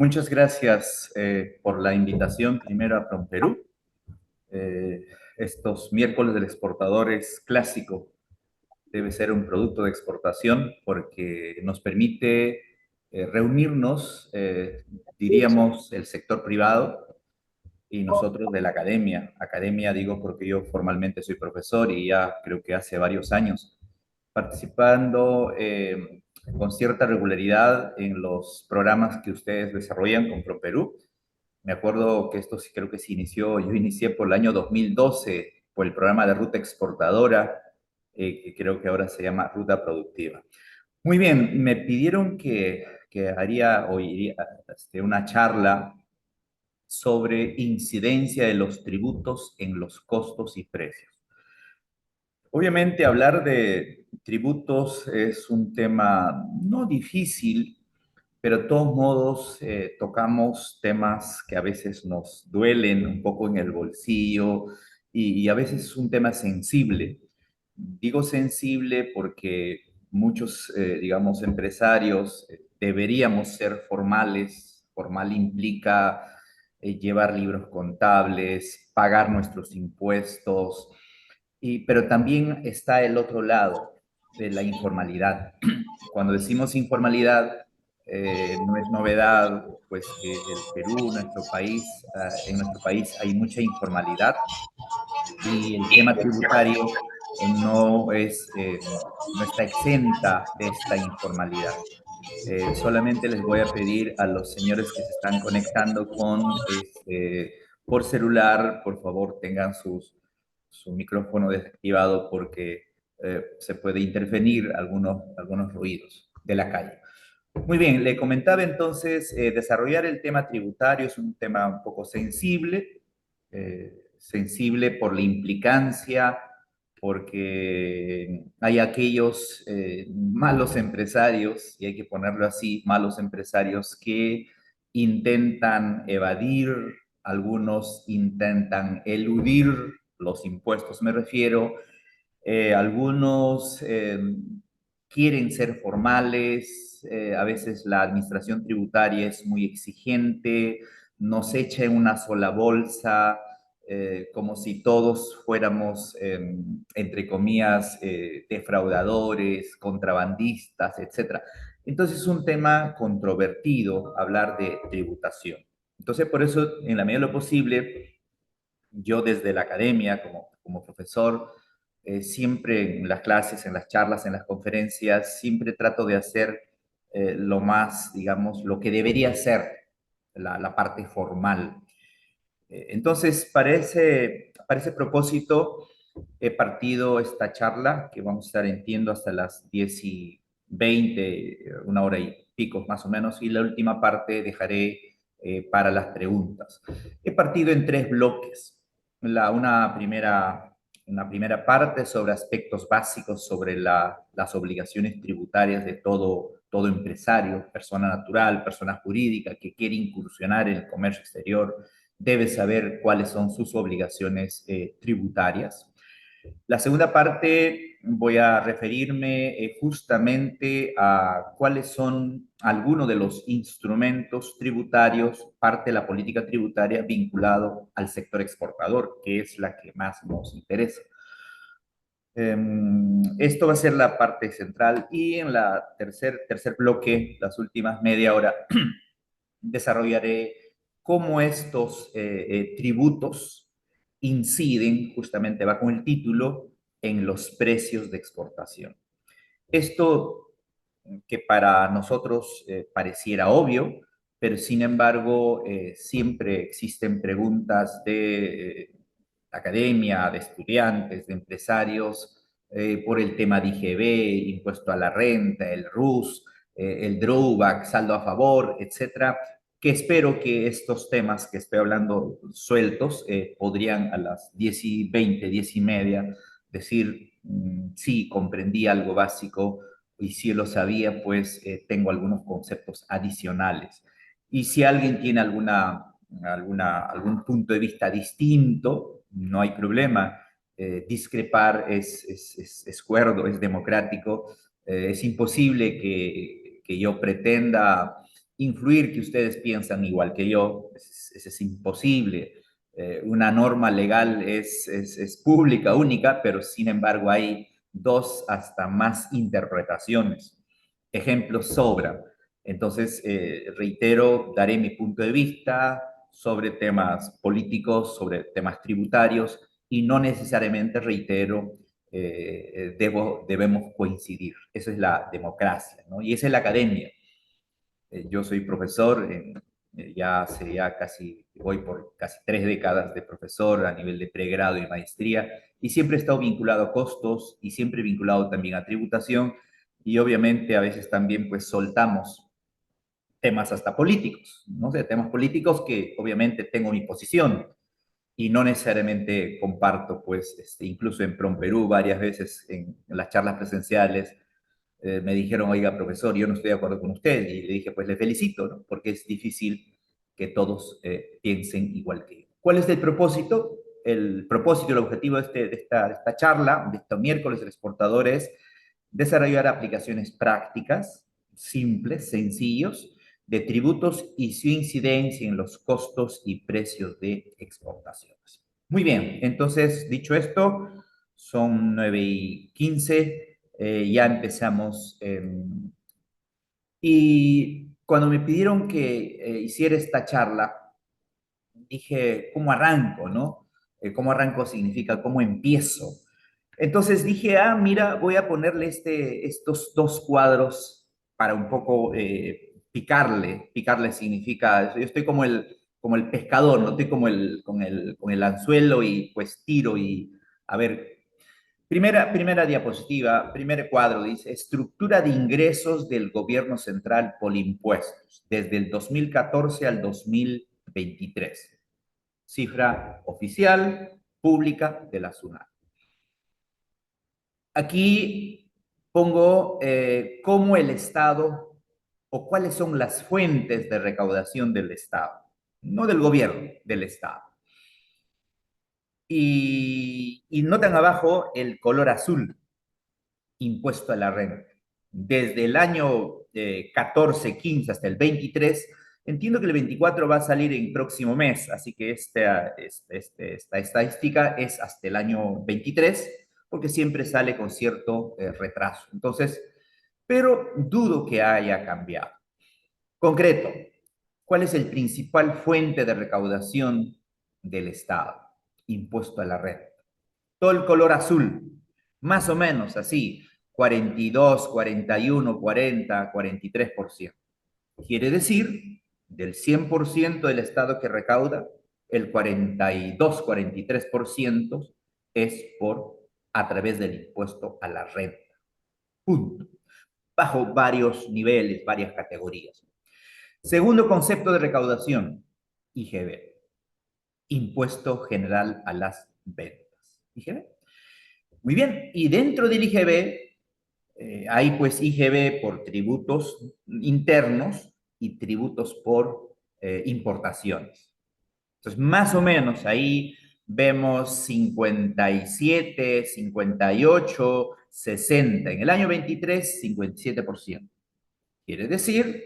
Muchas gracias por la invitación primero a PromPerú. Eh, Estos miércoles del exportador es clásico, debe ser un producto de exportación porque nos permite reunirnos, diríamos, el sector privado y nosotros de la academia. Academia digo porque yo formalmente soy profesor y ya creo que hace varios años participando con cierta regularidad en los programas que ustedes desarrollan con ProPerú. Me acuerdo que esto sí creo que se inició, yo inicié por el año 2012 por el programa de Ruta Exportadora, que creo que ahora se llama Ruta Productiva. Muy bien, me pidieron que haría o iría una charla sobre incidencia de los tributos en los costos y precios. Obviamente hablar de tributos es un tema no difícil, pero de todos modos tocamos temas que a veces nos duelen un poco en el bolsillo y a veces es un tema sensible. Digo sensible porque muchos, digamos, empresarios deberíamos ser formales. Formal implica llevar libros contables, pagar nuestros impuestos, pero también está el otro lado de la informalidad. Cuando decimos informalidad, no es novedad, pues que el Perú, nuestro país, en nuestro país hay mucha informalidad y el tema tributario no es, no está exenta de esta informalidad. Solamente les voy a pedir a los señores que se están conectando por celular, por favor, tengan su micrófono desactivado porque se puede intervenir algunos ruidos de la calle. Muy bien, le comentaba entonces, desarrollar el tema tributario es un tema un poco sensible, sensible por la implicancia, porque hay aquellos malos empresarios, y hay que ponerlo así, malos empresarios que intentan evadir, algunos intentan eludir los impuestos, me refiero, algunos quieren ser formales, a veces la administración tributaria es muy exigente, nos echa en una sola bolsa, como si todos fuéramos, entre comillas, defraudadores, contrabandistas, etc. Entonces es un tema controvertido hablar de tributación. Entonces, por eso, en la medida de lo posible, yo desde la academia, como profesor, siempre en las clases, en las charlas, en las conferencias, siempre trato de hacer lo más, digamos, lo que debería ser la parte formal. Entonces, para ese propósito, he partido esta charla, que vamos a estar, entiendo, hasta las 10:20, una hora y pico más o menos, y la última parte dejaré para las preguntas. He partido en tres bloques. Una primera parte sobre aspectos básicos sobre las obligaciones tributarias de todo empresario, persona natural, persona jurídica que quiere incursionar en el comercio exterior, debe saber cuáles son sus obligaciones tributarias. La segunda parte voy a referirme justamente a cuáles son algunos de los instrumentos tributarios, parte de la política tributaria vinculado al sector exportador, que es la que más nos interesa. Esto va a ser la parte central y en la tercer bloque, las últimas media hora, desarrollaré cómo estos tributos inciden, justamente va con el título, en los precios de exportación. Esto que para nosotros pareciera obvio, pero sin embargo siempre existen preguntas de academia, de estudiantes, de empresarios, por el tema de IGB, impuesto a la renta, el RUS, el drawback, saldo a favor, etcétera, que espero que estos temas que estoy hablando sueltos podrían a las 10:20, 10:30, decir, sí, comprendí algo básico y si lo sabía, pues tengo algunos conceptos adicionales. Y si alguien tiene algún punto de vista distinto, no hay problema. Discrepar es cuerdo, es democrático. Es imposible que yo pretenda influir que ustedes piensan igual que yo, es imposible. Una norma legal es pública, única, pero sin embargo hay dos hasta más interpretaciones. Ejemplos sobra. Entonces, reitero, daré mi punto de vista sobre temas políticos, sobre temas tributarios, y no necesariamente, reitero, debemos coincidir. Esa es la democracia, ¿no? Y esa es la academia. Yo soy profesor, ya hace ya casi, voy por casi 3 décadas de profesor a nivel de pregrado y maestría, y siempre he estado vinculado a costos y siempre vinculado también a tributación, y obviamente a veces también pues soltamos temas hasta políticos, ¿no? O sea, temas políticos que obviamente tengo mi posición y no necesariamente comparto, pues, incluso en PROMPERÚ varias veces en las charlas presenciales me dijeron, oiga, profesor, yo no estoy de acuerdo con usted. Y le dije, pues le felicito, ¿no? Porque es difícil que todos piensen igual que yo. ¿Cuál es el propósito? El propósito, el objetivo de esta charla, de este miércoles del exportador, es desarrollar aplicaciones prácticas, simples, sencillos, de tributos y su incidencia en los costos y precios de exportaciones. Muy bien, entonces, dicho esto, son 9:15, ya empezamos. Y cuando me pidieron que hiciera esta charla, dije, ¿cómo arranco, no? ¿Cómo arranco significa cómo empiezo? Entonces dije, mira, voy a ponerle estos dos cuadros para un poco picarle. Picarle significa, yo estoy como el pescador, no estoy como con el anzuelo y pues tiro y, a ver, primera diapositiva, primer cuadro, dice, estructura de ingresos del gobierno central por impuestos, desde el 2014 al 2023. Cifra oficial, pública de la SUNAT. Aquí pongo cómo el Estado o cuáles son las fuentes de recaudación del Estado, no del gobierno, del Estado. Y notan abajo el color azul, impuesto a la renta. Desde el año 14, 15 hasta el 23, entiendo que el 24 va a salir en próximo mes, así que esta estadística es hasta el año 23, porque siempre sale con cierto retraso. Entonces, pero dudo que haya cambiado. Concreto, ¿cuál es el principal fuente de recaudación del Estado? Impuesto a la renta. Todo el color azul, más o menos así, 42, 41, 40, 43%. Quiere decir, del 100% del Estado que recauda, el 42, 43% es a través del impuesto a la renta. Punto. Bajo varios niveles, varias categorías. Segundo concepto de recaudación, IGB, Impuesto General a las Ventas. IGB. Muy bien, y dentro del IGB hay pues IGB por tributos internos y tributos por importaciones. Entonces, más o menos ahí vemos 57, 58, 60. En el año 23, 57%. Quiere decir,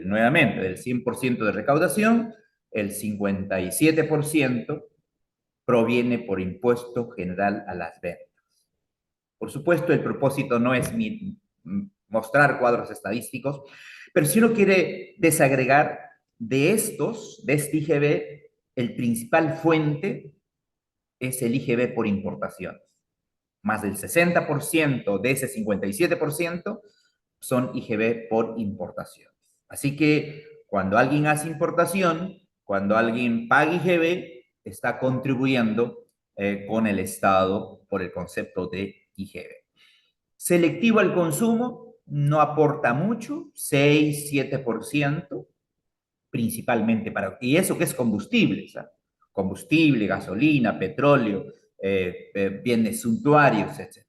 nuevamente, del 100% de recaudación, el 57% proviene por impuesto general a las ventas. Por supuesto, el propósito no es mostrar cuadros estadísticos, pero si uno quiere desagregar de este IGB, el principal fuente es el IGB por importaciones. Más del 60% de ese 57% son IGB por importaciones. Así que cuando alguien hace importación, cuando alguien paga IGB, está contribuyendo con el Estado por el concepto de IGB. Selectivo al consumo, no aporta mucho, 6-7%, principalmente para... Y eso que es combustible, ¿sabes? Combustible, gasolina, petróleo, bienes suntuarios, etc.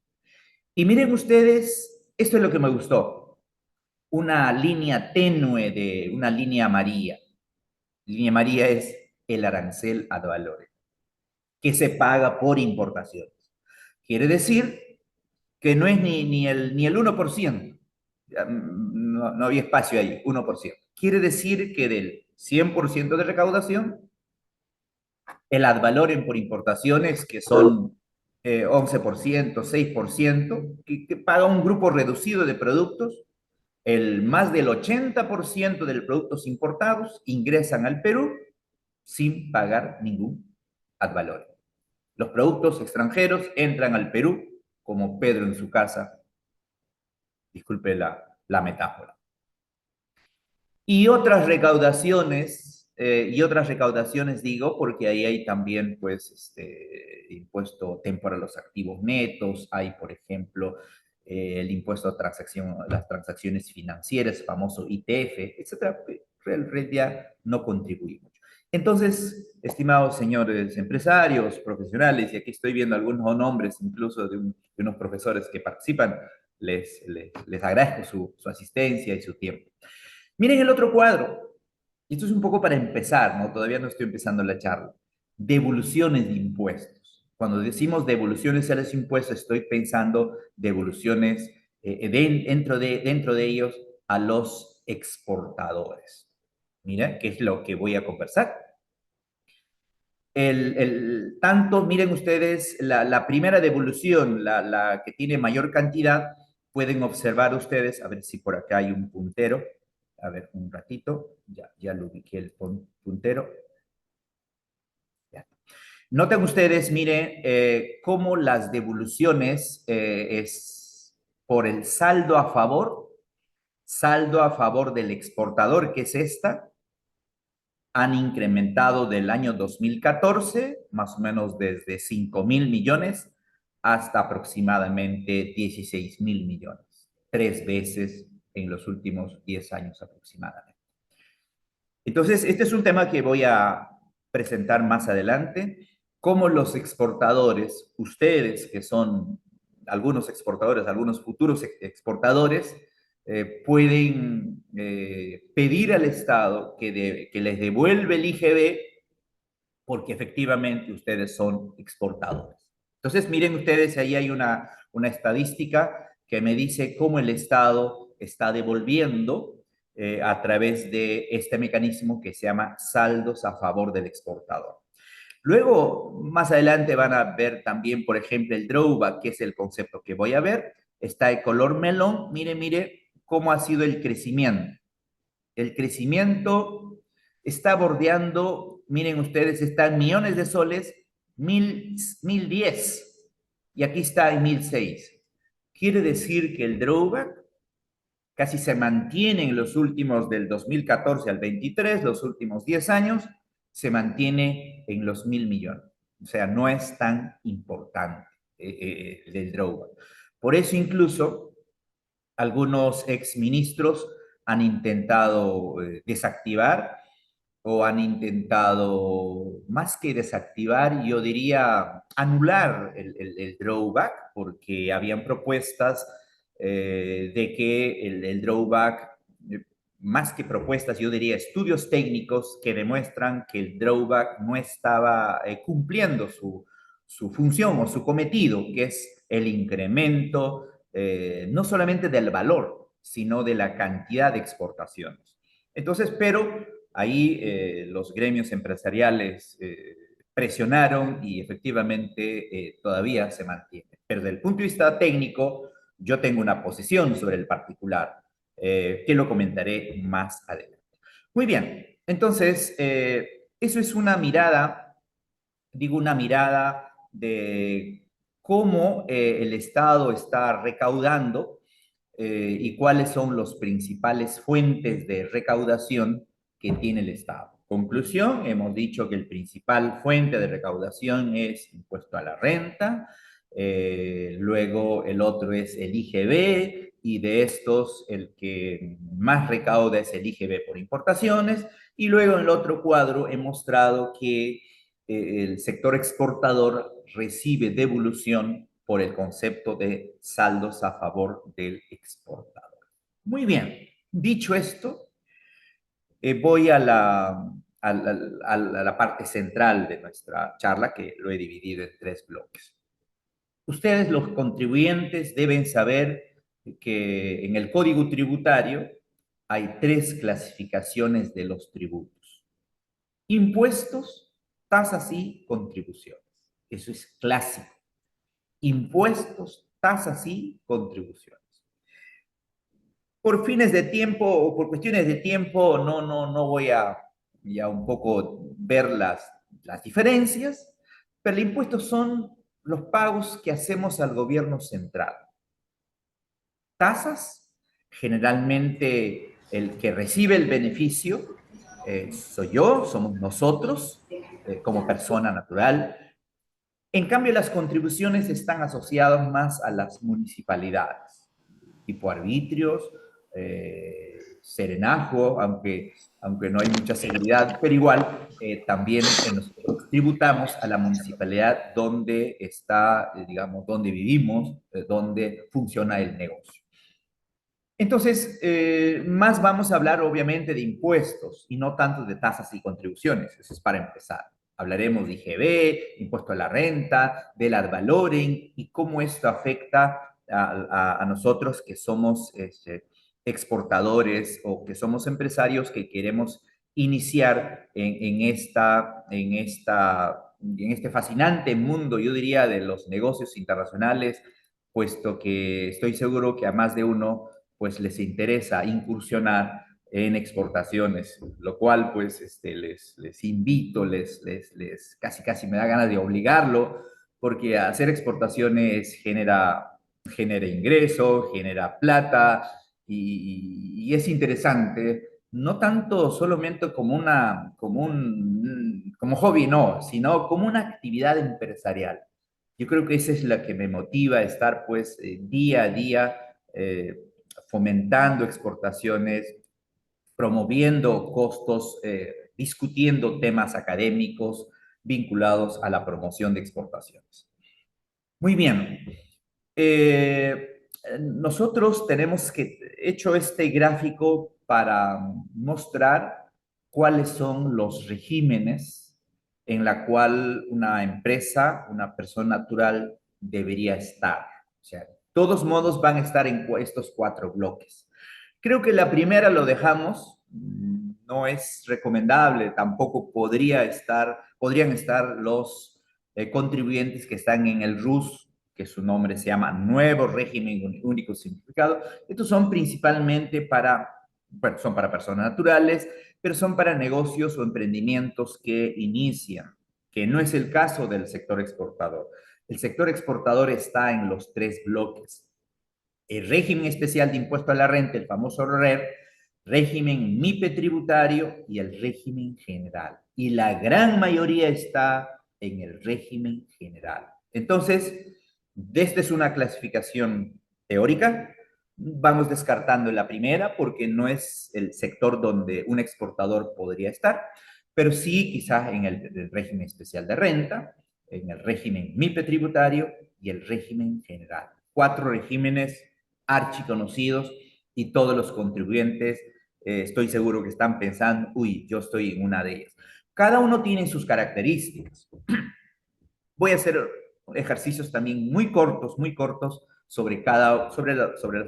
Y miren ustedes, esto es lo que me gustó, una línea tenue de una línea amarilla. Línea amarilla es el arancel ad valorem, que se paga por importaciones. Quiere decir que no es ni el 1%. No había espacio ahí, 1%. Quiere decir que del 100% de recaudación, el ad valorem por importaciones, que son 11%, 6%, que paga un grupo reducido de productos, el más del 80% de los productos importados ingresan al Perú sin pagar ningún ad valorem. Los productos extranjeros entran al Perú como Pedro en su casa, disculpe la metáfora. Y otras recaudaciones digo, porque ahí hay también, pues, impuesto temporal a los activos netos, hay, por ejemplo, el impuesto a las transacciones financieras, famoso ITF, etcétera, en realidad no contribuye mucho. Entonces, estimados señores empresarios, profesionales, y aquí estoy viendo algunos nombres incluso de unos profesores que participan, les agradezco su asistencia y su tiempo. Miren el otro cuadro. Esto es un poco para empezar, ¿no? Todavía no estoy empezando la charla. Devoluciones de impuestos. Cuando decimos devoluciones a los impuestos, estoy pensando devoluciones dentro de ellos a los exportadores. Mira, ¿qué es lo que voy a conversar? Tanto, miren ustedes, la primera devolución, la que tiene mayor cantidad, pueden observar ustedes, a ver si por acá hay un puntero, a ver, un ratito, ya lo ubiqué el puntero. Ya. Noten ustedes, miren, cómo las devoluciones es por el saldo a favor del exportador, que es esta, han incrementado del año 2014, más o menos desde 5.000 millones hasta aproximadamente 16.000 millones, 3 veces en los últimos 10 años aproximadamente. Entonces, este es un tema que voy a presentar más adelante, cómo los exportadores, ustedes que son algunos exportadores, algunos futuros exportadores, pueden pedir al Estado que les devuelva el IGB porque efectivamente ustedes son exportadores. Entonces, miren ustedes, ahí hay una estadística que me dice cómo el Estado está devolviendo a través de este mecanismo que se llama saldos a favor del exportador. Luego, más adelante van a ver también, por ejemplo, el drawback, que es el concepto que voy a ver. Está el color melón. Mire cómo ha sido el crecimiento. El crecimiento está bordeando, miren ustedes, está en millones de soles, 1010. Y aquí está en 1006. Quiere decir que el drawback casi se mantiene en los últimos del 2014 al 23, los últimos 10 años, se mantiene en los 1.000 millones. O sea, no es tan importante el drawback. Por eso incluso algunos exministros han intentado desactivar o han intentado, más que desactivar, yo diría anular el drawback, porque habían propuestas de que el drawback, más que propuestas, yo diría estudios técnicos que demuestran que el drawback no estaba cumpliendo su función o su cometido, que es el incremento no solamente del valor, sino de la cantidad de exportaciones. Entonces, pero ahí los gremios empresariales presionaron y efectivamente todavía se mantiene. Pero desde el punto de vista técnico, yo tengo una posición sobre el particular, que lo comentaré más adelante. Muy bien, entonces, eso es una mirada, digo, una mirada de cómo el Estado está recaudando y cuáles son las principales fuentes de recaudación que tiene el Estado. Conclusión, hemos dicho que el principal fuente de recaudación es impuesto a la renta, luego el otro es el IGB, y de estos el que más recauda es el IGB por importaciones, y luego en el otro cuadro he mostrado que el sector exportador recibe devolución por el concepto de saldos a favor del exportador. Muy bien, dicho esto, voy a la parte central de nuestra charla, que lo he dividido en 3 bloques. Ustedes, los contribuyentes, deben saber que en el Código Tributario hay tres clasificaciones de los tributos: impuestos, tasas y contribuciones. Eso es clásico. Impuestos, tasas y contribuciones. Por fines de tiempo o por cuestiones de tiempo, no voy a ya un poco ver las diferencias, pero los impuestos son los pagos que hacemos al gobierno central. Tasas, generalmente el que recibe el beneficio soy yo, somos nosotros, como persona natural. En cambio, las contribuciones están asociadas más a las municipalidades, tipo arbitrios, serenajo, aunque no hay mucha seguridad, pero igual también nosotros tributamos a la municipalidad donde está, digamos, donde vivimos, donde funciona el negocio. Entonces, más vamos a hablar obviamente de impuestos y no tanto de tasas y contribuciones. Eso es para empezar. Hablaremos de IGB, impuesto a la renta, del ad valorem y cómo esto afecta a nosotros que somos exportadores o que somos empresarios que queremos iniciar en este fascinante mundo, yo diría, de los negocios internacionales, puesto que estoy seguro que a más de uno pues les interesa incursionar en exportaciones, lo cual pues les invito, casi me da ganas de obligarlo, porque hacer exportaciones genera ingreso, genera plata y es interesante, no tanto solamente como hobby, no, sino como una actividad empresarial. Yo creo que esa es la que me motiva a estar pues día a día fomentando exportaciones, promoviendo costos, discutiendo temas académicos vinculados a la promoción de exportaciones. Muy bien. Nosotros tenemos hecho este gráfico para mostrar cuáles son los regímenes en la cual una empresa, una persona natural debería estar. O sea, de todos modos van a estar en estos cuatro bloques. Creo que la primera lo dejamos, no es recomendable, tampoco podrían estar los contribuyentes que están en el RUS, que su nombre se llama Nuevo Régimen Único Simplificado. Estos son principalmente bueno, son para personas naturales, pero son para negocios o emprendimientos que inician, que no es el caso del sector exportador. El sector exportador está en los tres bloques: el régimen especial de impuesto a la renta, el famoso RER, régimen MIPE tributario y el régimen general. Y la gran mayoría está en el régimen general. Entonces, esta es una clasificación teórica. Vamos descartando la primera porque no es el sector donde un exportador podría estar, pero sí quizás en el régimen especial de renta, en el régimen MIPE tributario y el régimen general. Cuatro regímenes archiconocidos y todos los contribuyentes estoy seguro que están pensando, uy, yo estoy en una de ellas. Cada uno tiene sus características. Voy a hacer ejercicios también muy cortos sobre los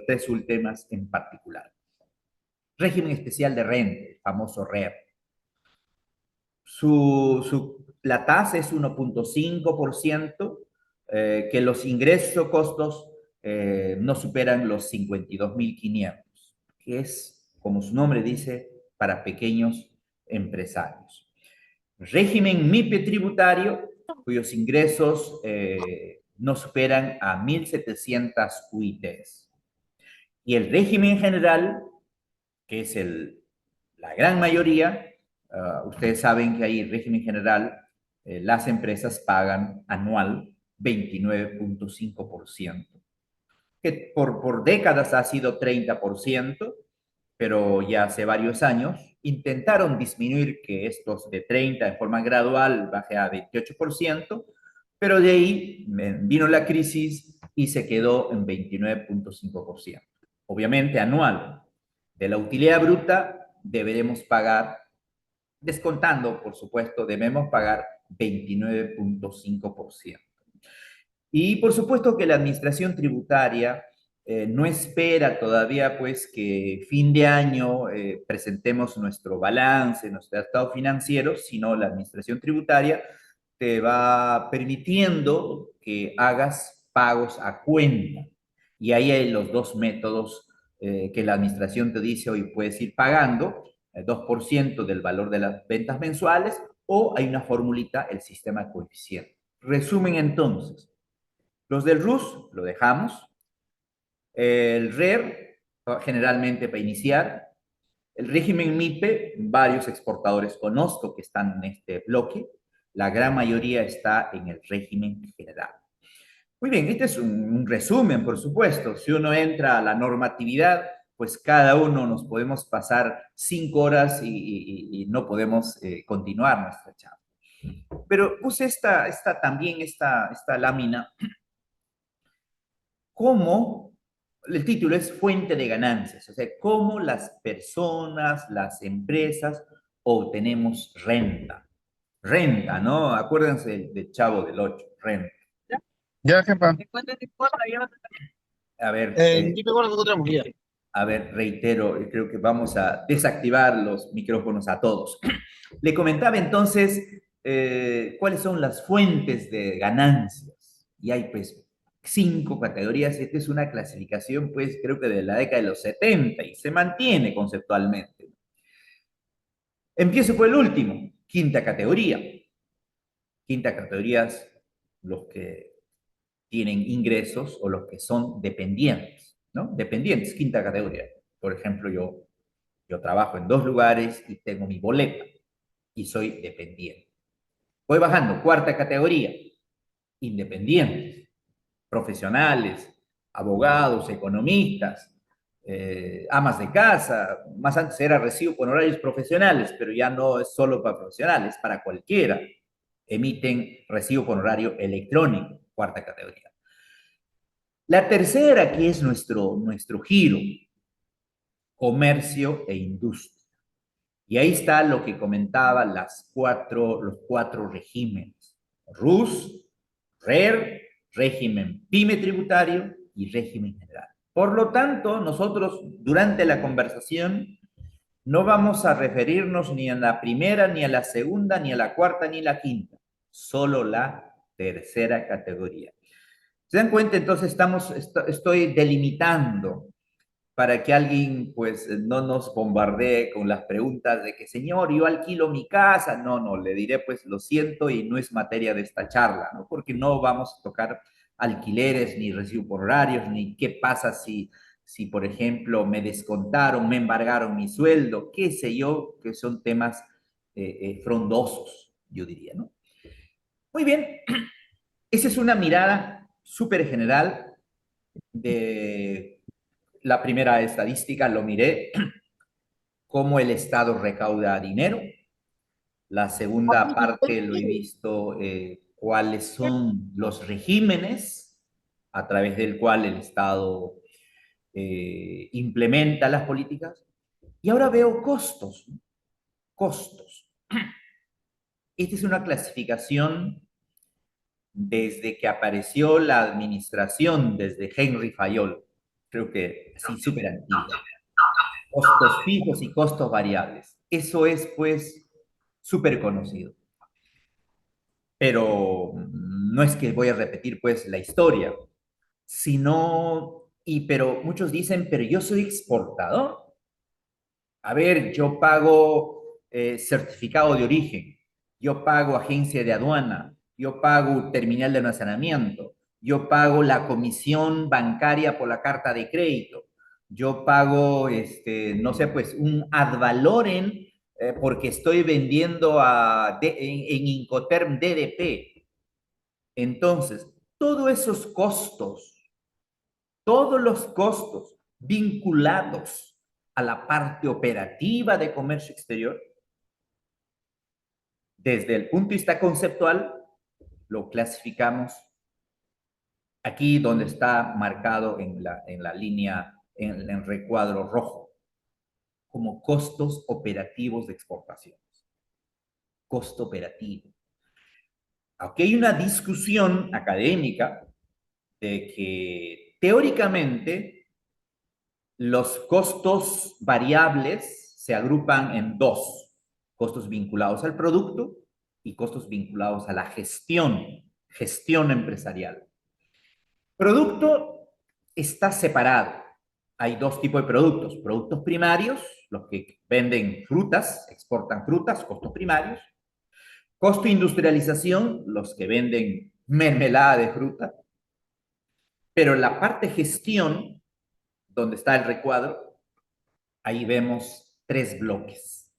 tres subtemas en particular. Régimen especial de renta, el famoso RER. La tasa es 1.5%, que los ingresos o costos no superan los 52.500, que es, como su nombre dice, para pequeños empresarios. Régimen MIPE tributario, cuyos ingresos no superan a 1.700 UITs. Y el régimen general, que es la gran mayoría, ustedes saben que ahí en régimen general las empresas pagan anual 29.5%, que por décadas ha sido 30%, pero ya hace varios años intentaron disminuir que estos de 30 de forma gradual baje a 28%, pero de ahí vino la crisis y se quedó en 29.5%. Obviamente anual. De la utilidad bruta deberemos pagar, descontando, por supuesto, debemos pagar 29.5%. Y por supuesto que la administración tributaria no espera todavía pues que fin de año presentemos nuestro balance, nuestro estado financiero, sino la administración tributaria te va permitiendo que hagas pagos a cuenta. Y ahí hay los dos métodos que la administración te dice hoy puedes ir pagando, el 2% del valor de las ventas mensuales, o hay una formulita, el sistema de coeficiente. Resumen entonces, los del RUS lo dejamos, el RER, generalmente para iniciar, el régimen MIPE, varios exportadores conozco que están en este bloque, la gran mayoría está en el régimen general. Muy bien, este es un resumen, por supuesto. Si uno entra a la normatividad, pues cada uno nos podemos pasar 5 horas y no podemos continuar nuestra charla. Pero puse también esta lámina como el título es Fuente de Ganancias, o sea, cómo las personas, las empresas obtenemos renta. Renta, ¿no? Acuérdense del Chavo del Ocho, renta. Ya, jefa. A ver, En Deep Web lo encontramos, ya. a ver, reitero, creo que vamos a desactivar los micrófonos a todos. Le comentaba entonces cuáles son las fuentes de ganancias. Y hay pues 5 categorías. Esta es una clasificación, pues creo que de la década de los 70 y se mantiene conceptualmente. Empiezo por el último, quinta categoría. Quinta categoría es los que tienen ingresos o los que son dependientes, ¿no? Dependientes, quinta categoría. Por ejemplo, yo trabajo en 2 lugares y tengo mi boleta y soy dependiente. Voy bajando, cuarta categoría, independientes, profesionales, abogados, economistas, amas de casa, más antes era recibo con horarios profesionales, pero ya no es solo para profesionales, para cualquiera. Emiten recibo con horario electrónico, cuarta categoría. La tercera, que es nuestro giro, comercio e industria. Y ahí está lo que comentaba los 4 regímenes. RUS, RER, régimen pyme tributario y régimen general. Por lo tanto, nosotros durante la conversación no vamos a referirnos ni a la primera, ni a la segunda, ni a la cuarta, ni a la quinta, solo la tercera categoría. ¿Se dan cuenta? Entonces estoy delimitando para que alguien pues no nos bombardee con las preguntas de que, señor, yo alquilo mi casa. No, no, le diré pues lo siento y no es materia de esta charla, ¿no? Porque no vamos a tocar alquileres, ni recibo por horarios, ni qué pasa si, por ejemplo, me descontaron, me embargaron mi sueldo, qué sé yo, que son temas frondosos, yo diría, ¿no? Muy bien, esa es una mirada súper general de la primera estadística, lo miré, cómo el Estado recauda dinero. La segunda parte lo he visto, cuáles son los regímenes a través del cual el Estado implementa las políticas. Y ahora veo costos, costos. Esta es una clasificación desde que apareció la administración, desde Henry Fayol, creo que así súper antigua. Costos fijos y costos variables. Eso es, pues, súper conocido. Pero no es que voy a repetir, pues, la historia, sino, pero muchos dicen, pero yo soy exportador. A ver, yo pago certificado de origen, yo pago agencia de aduana, yo pago terminal de almacenamiento, yo pago la comisión bancaria por la carta de crédito, yo pago, no sé, pues un ad valorem porque estoy vendiendo en Incoterm DDP. Entonces, todos esos costos, todos los costos vinculados a la parte operativa de comercio exterior, desde el punto de vista conceptual, lo clasificamos aquí donde está marcado en la línea, en el recuadro rojo, como costos operativos de exportación. Costo operativo. Aquí hay una discusión académica de que teóricamente Los costos variables se agrupan en dos: costos vinculados al producto y costos vinculados a la gestión empresarial. Producto está separado. Hay dos tipos de productos: productos primarios, los que venden frutas, exportan frutas, costos primarios; costo industrialización, los que venden mermelada de fruta. Pero la parte gestión, donde está el recuadro, ahí vemos tres bloques.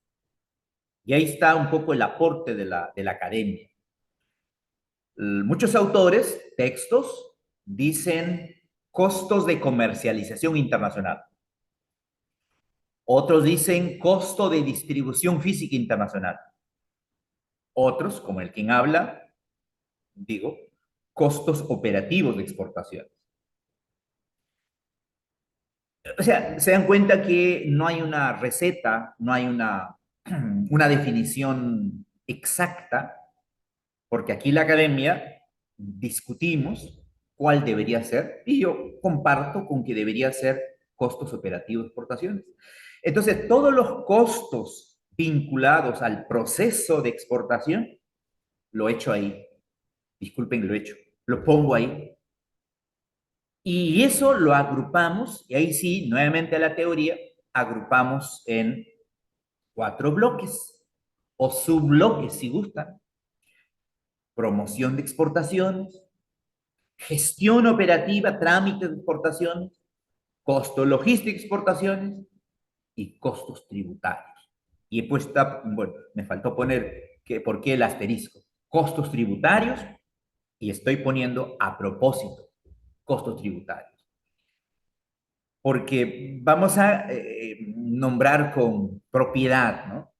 Y ahí está un poco el aporte de la academia. Muchos autores, textos, dicen costos de comercialización internacional. Otros dicen costo de distribución física internacional. Otros, como el quien habla, digo, costos operativos de exportación. O sea, se dan cuenta que no hay una receta, no hay una definición exacta, porque aquí la academia discutimos cuál debería ser, y yo comparto con que debería ser costos operativos de exportaciones. Entonces, todos los costos vinculados al proceso de exportación, lo he hecho ahí. Disculpen, lo he hecho. Lo pongo ahí. Y eso lo agrupamos, y ahí sí, nuevamente a la teoría, agrupamos en cuatro bloques o subbloques, si gustan: promoción de exportaciones, gestión operativa, trámite de exportaciones, costo logístico de exportaciones y costos tributarios. Y he puesto, bueno, me faltó poner por qué el asterisco: costos tributarios, y estoy poniendo a propósito costos tributarios, porque vamos a nombrar con propiedad, ¿no?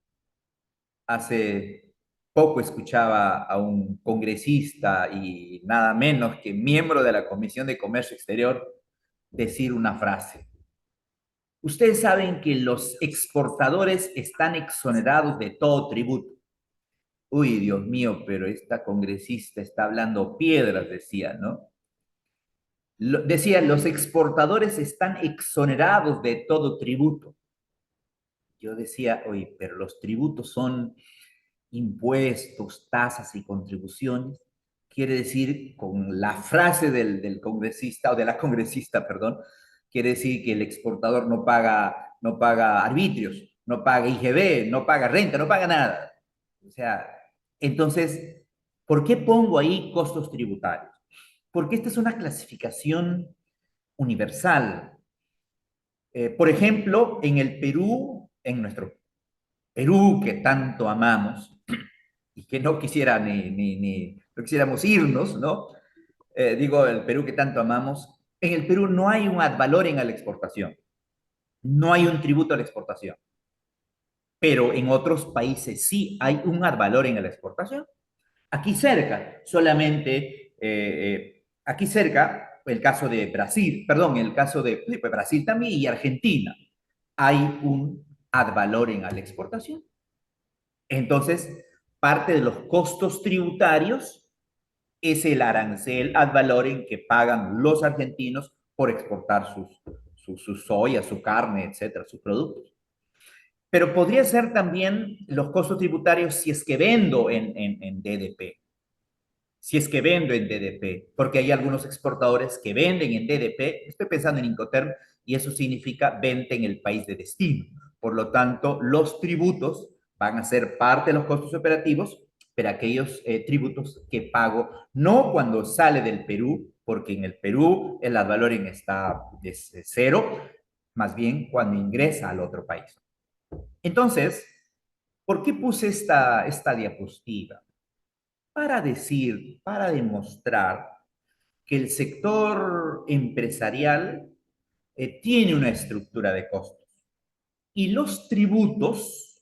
Hace poco escuchaba a un congresista y nada menos que miembro de la Comisión de Comercio Exterior decir una frase: ustedes saben que los exportadores están exonerados de todo tributo. Uy, Dios mío, pero esta congresista está hablando piedras, decía, ¿no? Decía, los exportadores están exonerados de todo tributo. Yo decía, oye, pero los tributos son impuestos, tasas y contribuciones. Quiere decir, con la frase del congresista, o de la congresista, perdón, quiere decir que el exportador no paga arbitrios, no paga IGB, no paga renta, no paga nada. O sea, entonces, ¿por qué pongo ahí costos tributarios? Porque esta es una clasificación universal. Por ejemplo, en el Perú, en nuestro Perú que tanto amamos y que no quisiera no quisiéramos irnos, ¿no? Digo, el Perú que tanto amamos, en el Perú no hay un ad valorem a la exportación, no hay un tributo a la exportación, pero en otros países sí hay un ad valorem a la exportación. Aquí cerca, solamente, aquí cerca, el caso de Brasil, perdón, el caso de pues Brasil también y Argentina, hay un ad valorem a la exportación. Entonces, parte de los costos tributarios es el arancel ad valorem que pagan los argentinos por exportar su soya, su carne, etcétera, sus productos. Pero podría ser también los costos tributarios si es que vendo en DDP. Si es que vendo en DDP, porque hay algunos exportadores que venden en DDP, estoy pensando en Incoterm, y eso significa venta en el país de destino. Por lo tanto, los tributos van a ser parte de los costos operativos, pero aquellos tributos que pago no cuando sale del Perú, porque en el Perú el ad valorem es cero, más bien cuando ingresa al otro país. Entonces, ¿por qué puse esta diapositiva? Para decir, para demostrar que el sector empresarial tiene una estructura de costos, y los tributos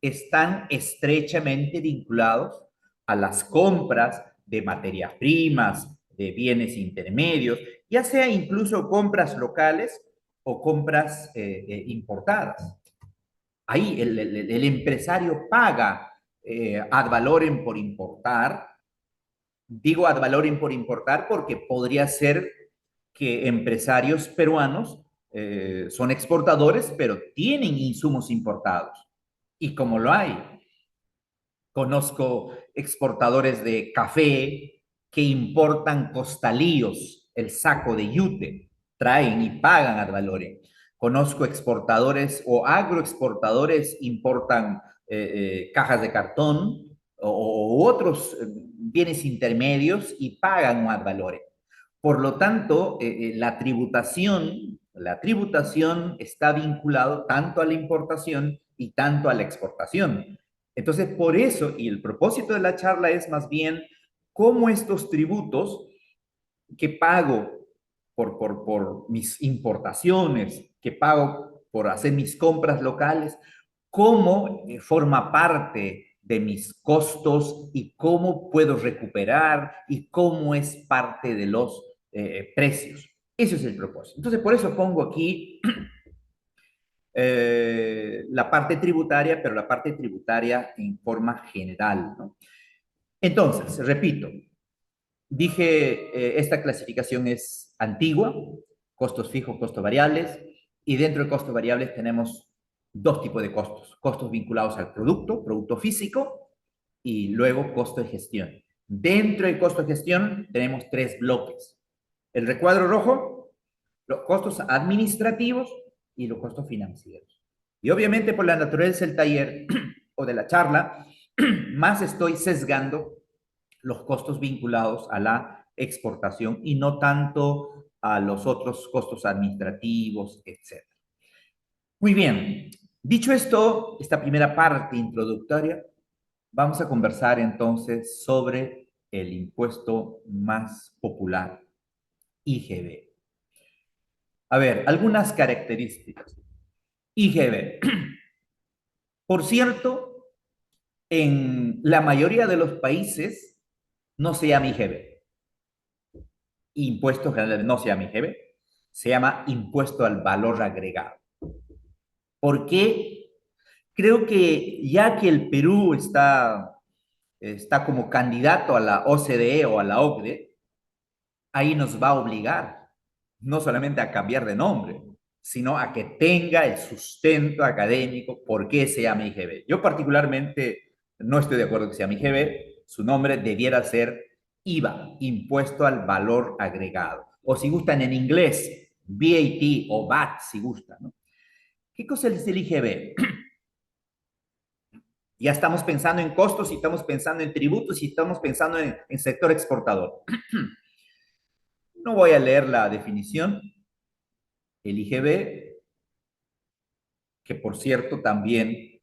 están estrechamente vinculados a las compras de materias primas, de bienes intermedios, ya sea incluso compras locales o compras importadas. Ahí el empresario paga ad valorem por importar. Digo ad valorem por importar porque podría ser que empresarios peruanos son exportadores, pero tienen insumos importados. Y como lo hay, conozco exportadores de café que importan costalillos, el saco de yute, traen y pagan ad valorem. Conozco exportadores o agroexportadores importan cajas de cartón o otros bienes intermedios y pagan un ad valorem. Por lo tanto, la tributación está vinculado tanto a la importación y tanto a la exportación. Entonces, por eso, y el propósito de la charla es más bien cómo estos tributos que pago por mis importaciones, que pago por hacer mis compras locales, cómo forma parte de mis costos y cómo puedo recuperar y cómo es parte de los precios. Ese es el propósito. Entonces, por eso pongo aquí la parte tributaria, pero la parte tributaria en forma general, ¿no? Entonces, repito, dije, esta clasificación es antigua, costos fijos, costos variables, y dentro de costos variables tenemos dos tipos de costos, costos vinculados al producto, producto físico, y luego costo de gestión. Dentro del costo de gestión tenemos tres bloques. El recuadro rojo, los costos administrativos y los costos financieros. Y obviamente por la naturaleza del taller o de la charla, más estoy sesgando los costos vinculados a la exportación y no tanto a los otros costos administrativos, etc. Muy bien, dicho esto, esta primera parte introductoria, vamos a conversar entonces sobre el impuesto más popular, IGB. A ver, algunas características. IGB. Por cierto, en la mayoría de los países no se llama IGB. Impuesto general no se llama IGB, se llama impuesto al valor agregado. ¿Por qué? Creo que ya que el Perú está como candidato a la OCDE o a la OCDE, ahí nos va a obligar no solamente a cambiar de nombre, sino a que tenga el sustento académico por qué se llama IGB. Yo particularmente no estoy de acuerdo que se llame IGB, su nombre debiera ser IVA, impuesto al valor agregado. O si gustan en inglés, VAT o VAT si gustan, ¿no? ¿Qué cosa es el IGB? Ya estamos pensando en costos y estamos pensando en tributos y estamos pensando en sector exportador. No voy a leer la definición. El IGB, que por cierto también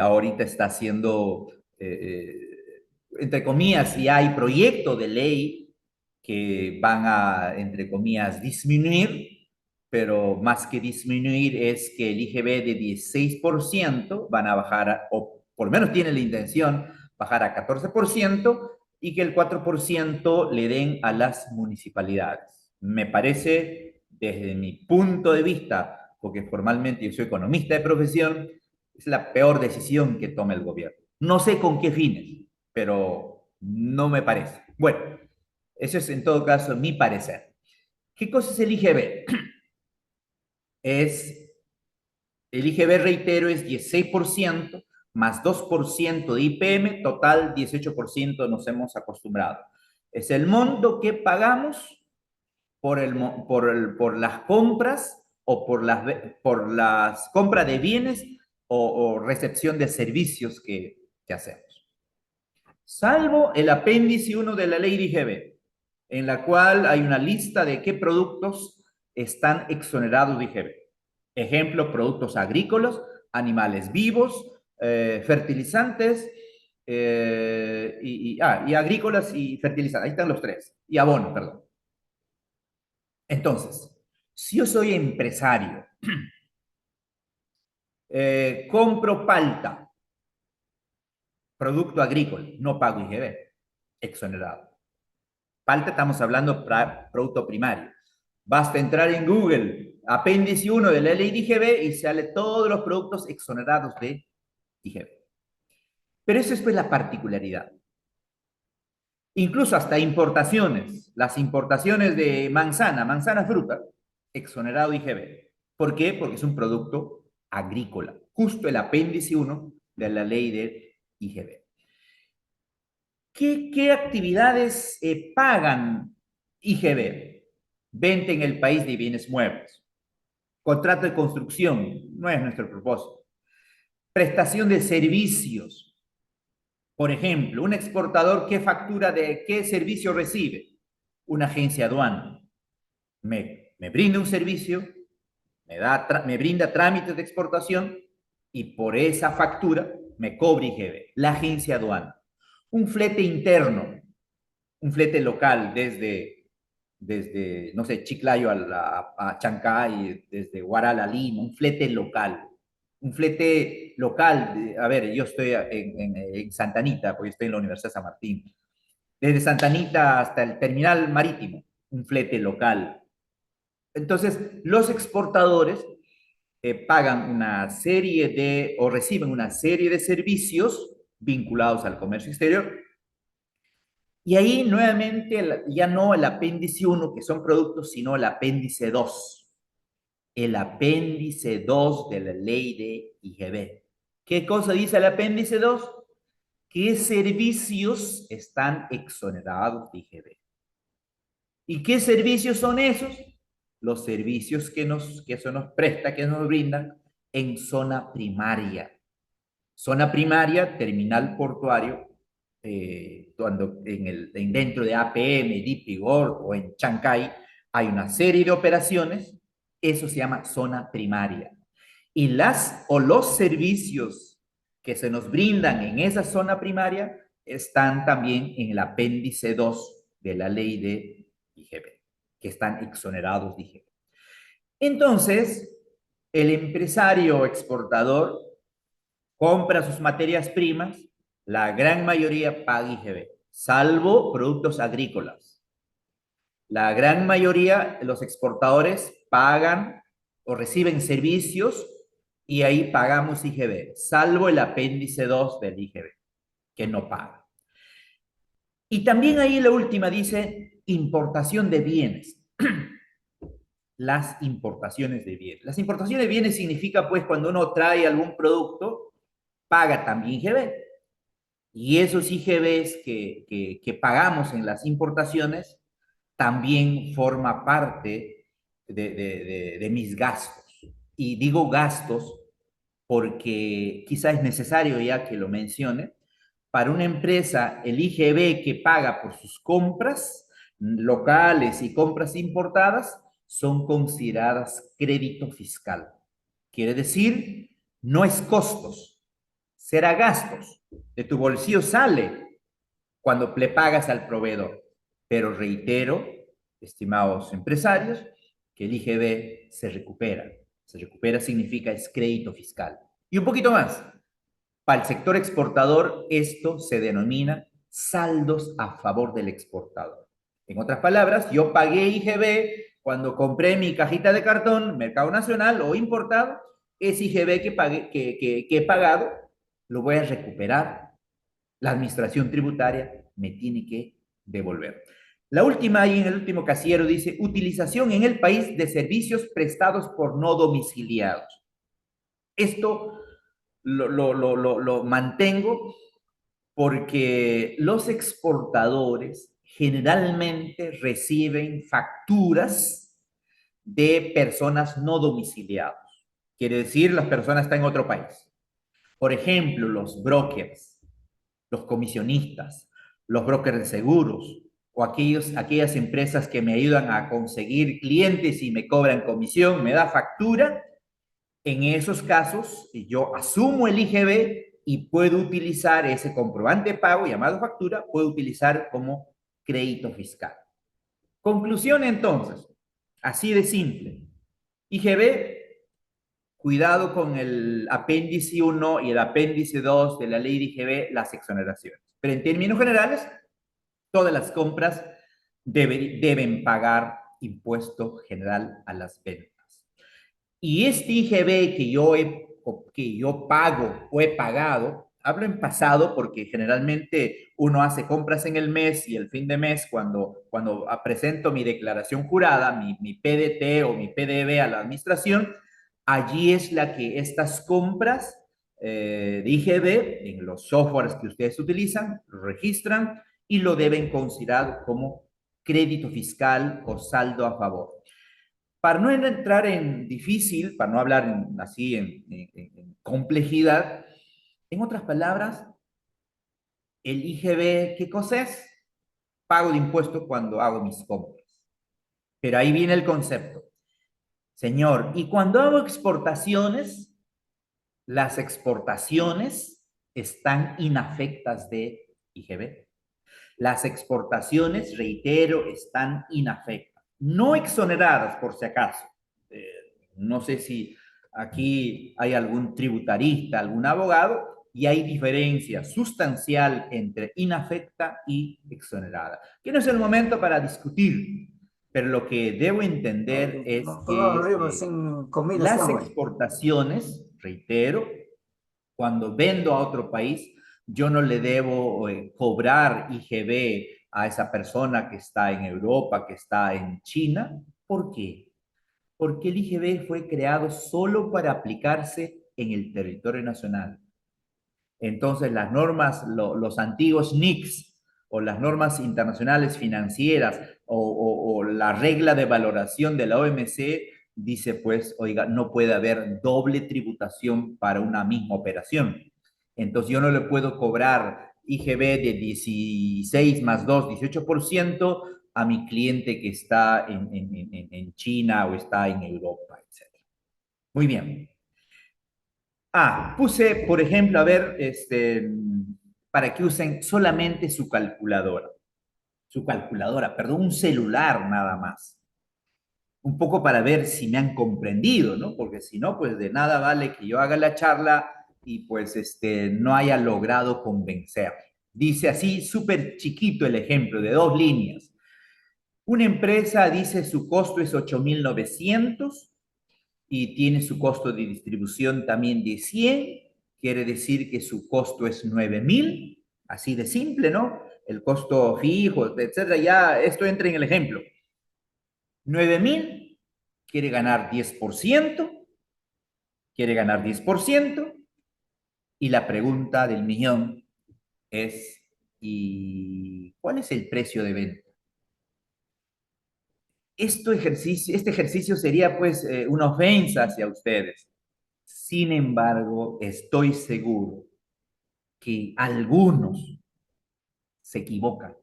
ahorita está haciendo, entre comillas, y hay proyecto de ley que van a, entre comillas, disminuir, pero más que disminuir es que el IGB de 16% van a bajar, o por lo menos tiene la intención, bajar a 14% y que el 4% le den a las municipalidades. Me parece, desde mi punto de vista, porque formalmente yo soy economista de profesión, es la peor decisión que toma el gobierno. No sé con qué fines, pero no me parece. Bueno, eso es en todo caso mi parecer. ¿Qué cosa es el IGB? Es, el IGB, reitero, es 16% más 2% de IPM, total 18% nos hemos acostumbrado. Es el monto que pagamos por las compras o por las compras de bienes o recepción de servicios que hacemos. Salvo el apéndice 1 de la ley de IGB, en la cual hay una lista de qué productos están exonerados de IGB. Ejemplo, productos agrícolas, animales vivos, fertilizantes, y agrícolas y fertilizantes. Ahí están los tres. Y abono, perdón. Entonces, si yo soy empresario, compro palta, producto agrícola, no pago IGB, exonerado. Palta estamos hablando para producto primario. Basta entrar en Google, apéndice 1 de la ley de IGB y sale todos los productos exonerados de IGB. Pero eso es pues la particularidad. Incluso hasta importaciones. Las importaciones de manzana fruta, exonerado IGB. ¿Por qué? Porque es un producto agrícola. Justo el apéndice 1 de la ley de IGB. ¿Qué actividades pagan IGB? Venta en el país de bienes muebles. Contrato de construcción, no es nuestro propósito. Prestación de servicios. Por ejemplo, un exportador, ¿qué factura de qué servicio recibe? Una agencia aduana. Me brinda un servicio, me brinda trámites de exportación y por esa factura me cobra IGB, la agencia aduana. Un flete interno, un flete local desde no sé, Chiclayo a Chancay, desde Huaral a Lima, un flete local. Un flete local, a ver, yo estoy en Santa Anita, porque estoy en la Universidad de San Martín. Desde Santa Anita hasta el terminal marítimo, un flete local. Entonces, los exportadores pagan una serie o reciben una serie de servicios vinculados al comercio exterior. Y ahí nuevamente ya no el apéndice 1, que son productos, sino el apéndice 2. El apéndice 2 de la ley de IGB. ¿Qué cosa dice el apéndice 2? ¿Qué servicios están exonerados de IGB? ¿Y qué servicios son esos? Los servicios que eso nos presta, que nos brindan en zona primaria. Zona primaria, terminal portuario, cuando dentro de APM, Dipigor o en Chancay hay una serie de operaciones, eso se llama zona primaria. Y los servicios que se nos brindan en esa zona primaria están también en el apéndice 2 de la ley de IGB, que están exonerados de IGB. Entonces, el empresario exportador compra sus materias primas, la gran mayoría paga IGB, salvo productos agrícolas. La gran mayoría de los exportadores pagan o reciben servicios y ahí pagamos IGB, salvo el apéndice 2 del IGB, que no paga. Y también ahí la última dice importación de bienes. Las importaciones de bienes. Las importaciones de bienes significa pues cuando uno trae algún producto, paga también IGB. Y esos IGBs que pagamos en las importaciones también forma parte de mis gastos. Y digo gastos porque quizá es necesario ya que lo mencione. Para una empresa, el IGB que paga por sus compras locales y compras importadas son consideradas crédito fiscal. Quiere decir, no es costos, será gastos. De tu bolsillo sale cuando le pagas al proveedor. Pero reitero, estimados empresarios, que el IGB se recupera. Se recupera significa es crédito fiscal. Y un poquito más. Para el sector exportador, esto se denomina saldos a favor del exportador. En otras palabras, yo pagué IGB cuando compré mi cajita de cartón, Mercado Nacional o importado, ese IGB que he pagado, lo voy a recuperar. La administración tributaria me tiene que devolver. La última, ahí en el último casillero, dice utilización en el país de servicios prestados por no domiciliados. Esto lo mantengo porque los exportadores generalmente reciben facturas de personas no domiciliadas. Quiere decir, las personas están en otro país. Por ejemplo, los brokers, los comisionistas, los brokers de seguros o aquellas empresas que me ayudan a conseguir clientes y me cobran comisión, me da factura. En esos casos, yo asumo el IGB y puedo utilizar ese comprobante de pago llamado factura, puedo utilizar como crédito fiscal. Conclusión entonces, así de simple. IGB, cuidado con el apéndice 1 y el apéndice 2 de la ley de IGB, las exoneraciones. Pero en términos generales, todas las compras deben pagar impuesto general a las ventas. Y este IGB que yo pago o he pagado hablo en pasado porque generalmente uno hace compras en el mes y el fin de mes, cuando presento mi declaración jurada, mi PDT o mi PDV a la administración, allí es la que estas compras de IGB, en los softwares que ustedes utilizan, lo registran y lo deben considerar como crédito fiscal o saldo a favor. Para no entrar en difícil, para no hablar así en complejidad, en otras palabras, el IGB, ¿qué cosa es? Pago de impuestos cuando hago mis compras. Pero ahí viene el concepto. Señor, y cuando hago exportaciones, las exportaciones están inafectas de IGB. Las exportaciones, reitero, están inafectas, no exoneradas por si acaso. Eh, no sé si aquí hay algún tributarista, algún abogado, y hay diferencia sustancial entre inafecta y exonerada. Que no es el momento para discutir, pero lo que debo entender es que las exportaciones, reitero, cuando vendo a otro país, yo no le debo cobrar IGB a esa persona que está en Europa, que está en China. ¿Por qué? Porque el IGB fue creado solo para aplicarse en el territorio nacional. Entonces, las normas, los antiguos NICs o las normas internacionales financieras o la regla de valoración de la OMC dice, pues, oiga, no puede haber doble tributación para una misma operación. Entonces, yo no le puedo cobrar IGB de 16 más 2, 18% a mi cliente que está en China o está en Europa, etc. Muy bien. Puse, por ejemplo, a ver, para que usen solamente su calculadora, perdón, un celular nada más. Un poco para ver si me han comprendido, ¿no? Porque si no, pues de nada vale que yo haga la charla y pues no haya logrado convencer. Dice así, súper chiquito el ejemplo, de 2 líneas. Una empresa dice su costo es 8.900 y tiene su costo de distribución también de 100, quiere decir que su costo es 9.000, así de simple, ¿no? El costo fijo, etcétera, ya esto entra en el ejemplo. 9.000, quiere ganar 10%, quiere ganar 10%, y la pregunta del millón es, ¿y cuál es el precio de venta? Este ejercicio sería pues una ofensa hacia ustedes. Sin embargo, estoy seguro que algunos se equivocan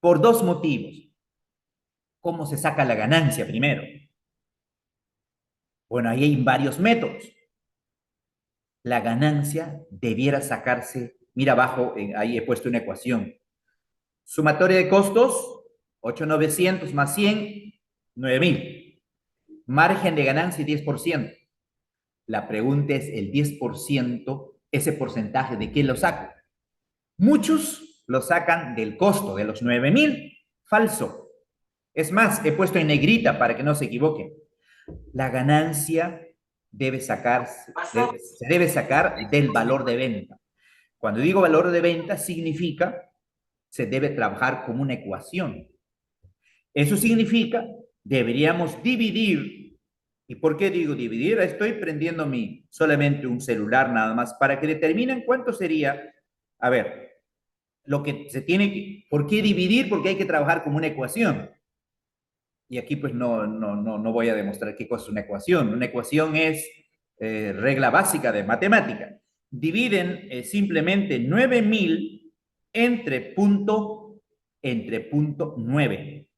por 2 motivos. ¿Cómo se saca la ganancia primero? Bueno, ahí hay varios métodos. La ganancia debiera sacarse, mira abajo, ahí he puesto una ecuación. Sumatoria de costos, 8.900 más 100, 9.000. Margen de ganancia 10%. La pregunta es el 10%, ese porcentaje, ¿de qué lo saco? Muchos lo sacan del costo, de los 9.000. Falso. Es más, he puesto en negrita para que no se equivoquen. La ganancia se debe sacar del valor de venta. Cuando digo valor de venta, significa se debe trabajar como una ecuación. Eso significa, deberíamos dividir. ¿Y por qué digo dividir? Estoy prendiendo solamente un celular nada más para que determinen cuánto sería. A ver, lo que se tiene que, ¿por qué dividir? Porque hay que trabajar como una ecuación. Y aquí pues no voy a demostrar qué cosa es una ecuación. Una ecuación es regla básica de matemática. Dividen simplemente 9.000 entre punto 9.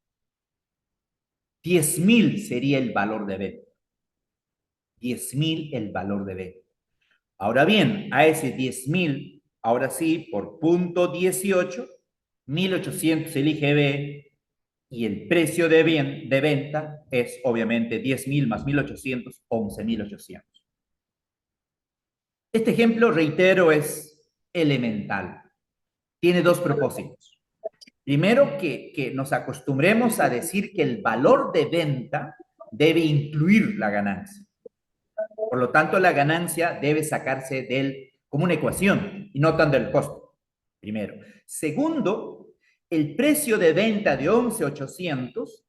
10.000 sería el valor de venta. 10.000 el valor de venta. Ahora bien, a ese 10.000, ahora sí, por punto 18, 1.800 el IGB y el precio de venta es obviamente 10.000 más 1.800, 11.800. Este ejemplo, reitero, es elemental. Tiene 2 propósitos. Primero, que nos acostumbremos a decir que el valor de venta debe incluir la ganancia. Por lo tanto, la ganancia debe sacarse del como una ecuación y no tanto el costo, primero. Segundo, el precio de venta de 11,800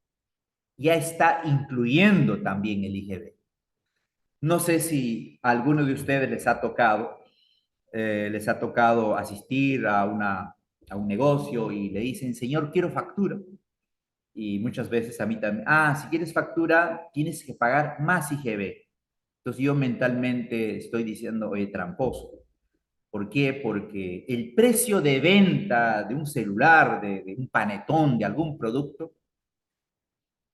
ya está incluyendo también el IGB. No sé si a alguno de ustedes les ha tocado asistir a un negocio y le dicen, señor, quiero factura. Y muchas veces a mí también, si quieres factura, tienes que pagar más IGB. Entonces yo mentalmente estoy diciendo, oye, tramposo. ¿Por qué? Porque el precio de venta de un celular, de un panetón, de algún producto,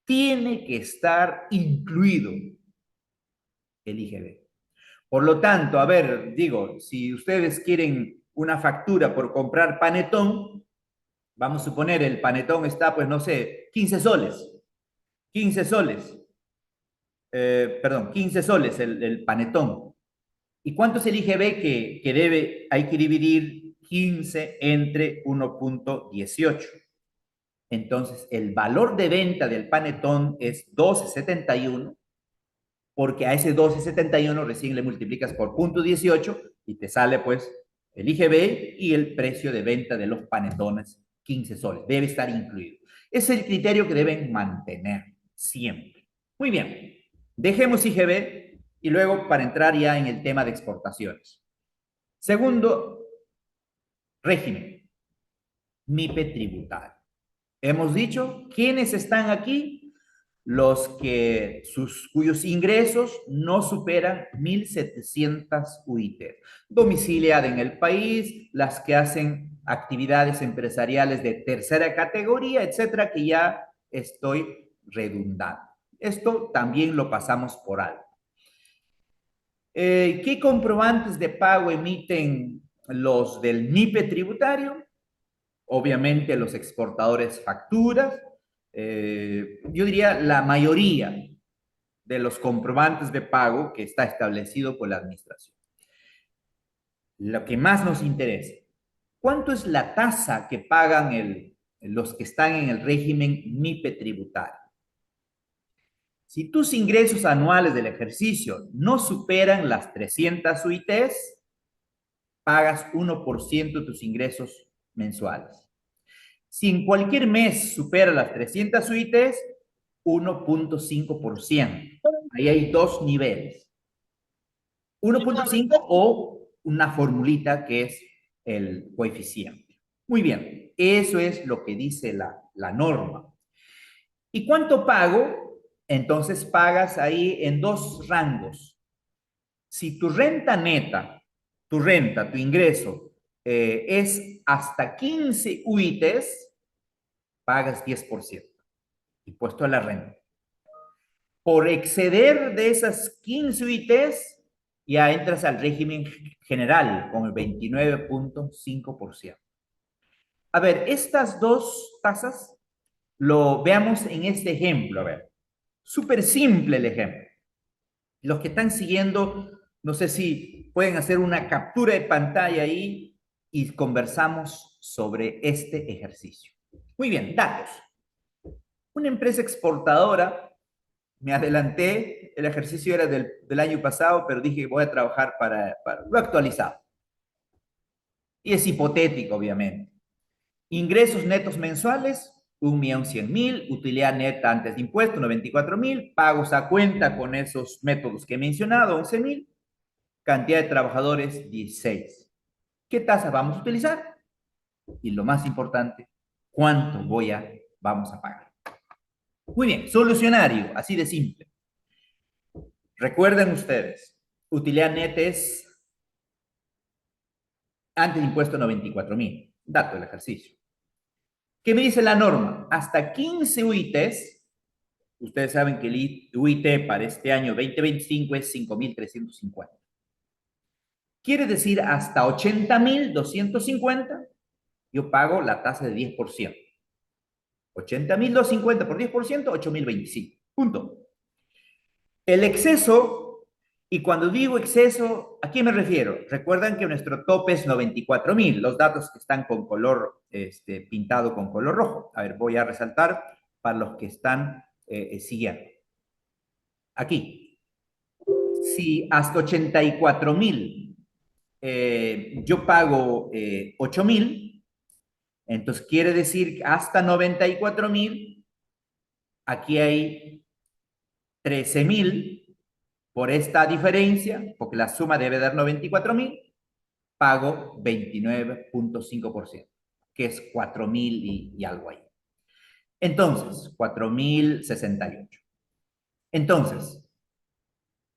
tiene que estar incluido el IGB. Por lo tanto, a ver, digo, si ustedes quieren una factura por comprar panetón, vamos a suponer el panetón está, pues no sé, 15 soles. 15 soles. Perdón, 15 soles el panetón. ¿Y cuánto es el IGB que debe, hay que dividir 15 entre 1,18? Entonces, el valor de venta del panetón es 12,71, porque a ese 12,71 recién le multiplicas por 0,18 y te sale pues el IGB y el precio de venta de los panetones, 15 soles. Debe estar incluido. Es el criterio que deben mantener siempre. Muy bien, dejemos IGB y luego para entrar ya en el tema de exportaciones. Segundo régimen, MIPE tributario. Hemos dicho, ¿quiénes están aquí? Los cuyos ingresos no superan 1.700 UIT, domiciliada en el país, las que hacen actividades empresariales de tercera categoría, etcétera, que ya estoy redundando. Esto también lo pasamos por alto. ¿Qué comprobantes de pago emiten los del MIPE tributario? Obviamente los exportadores facturas. Yo diría la mayoría de los comprobantes de pago que está establecido por la administración. Lo que más nos interesa, ¿cuánto es la tasa que pagan los que están en el régimen MIPE tributario? Si tus ingresos anuales del ejercicio no superan las 300 UITs, pagas 1% de tus ingresos mensuales. Si en cualquier mes supera las 300 UITs, 1,5%. Ahí hay dos niveles. 1,5 o una formulita que es el coeficiente. Muy bien, eso es lo que dice la norma. ¿Y cuánto pago? Entonces pagas ahí en dos rangos. Si tu renta neta, tu ingreso, es hasta 15 UITs, pagas 10%, impuesto a la renta. Por exceder de esas 15 UITs, ya entras al régimen general con el 29,5%. A ver, estas dos tasas lo veamos en este ejemplo. A ver, súper simple el ejemplo. Los que están siguiendo, no sé si pueden hacer una captura de pantalla ahí y conversamos sobre este ejercicio. Muy bien, datos. Una empresa exportadora, me adelanté, el ejercicio era del año pasado, pero dije voy a trabajar para lo actualizado. Y es hipotético, obviamente. Ingresos netos mensuales, 1.100.000, utilidad neta antes de impuestos, 94.000, pagos a cuenta con esos métodos que he mencionado, 11.000, cantidad de trabajadores, 16. ¿Qué tasa vamos a utilizar? Y lo más importante, ¿cuánto vamos a pagar? Muy bien, solucionario, así de simple. Recuerden ustedes, utilidad neta es antes de impuesto 94.000, dato del ejercicio. ¿Qué me dice la norma? Hasta 15 UITs, ustedes saben que el UIT para este año 2025 es 5.350. Quiere decir hasta 80.250, yo pago la tasa de 10%. 80.250 por 10%, 8.025. Punto. El exceso, y cuando digo exceso, ¿a qué me refiero? Recuerdan que nuestro tope es 94.000, los datos que están con color, pintado con color rojo. A ver, voy a resaltar para los que están siguiendo. Aquí, si hasta 84.000 yo pago 8.000, entonces quiere decir hasta 94.000, aquí hay 13.000 por esta diferencia, porque la suma debe dar 94.000, pago 29.5%, que es 4.000 y algo ahí. Entonces, 4.068. Entonces,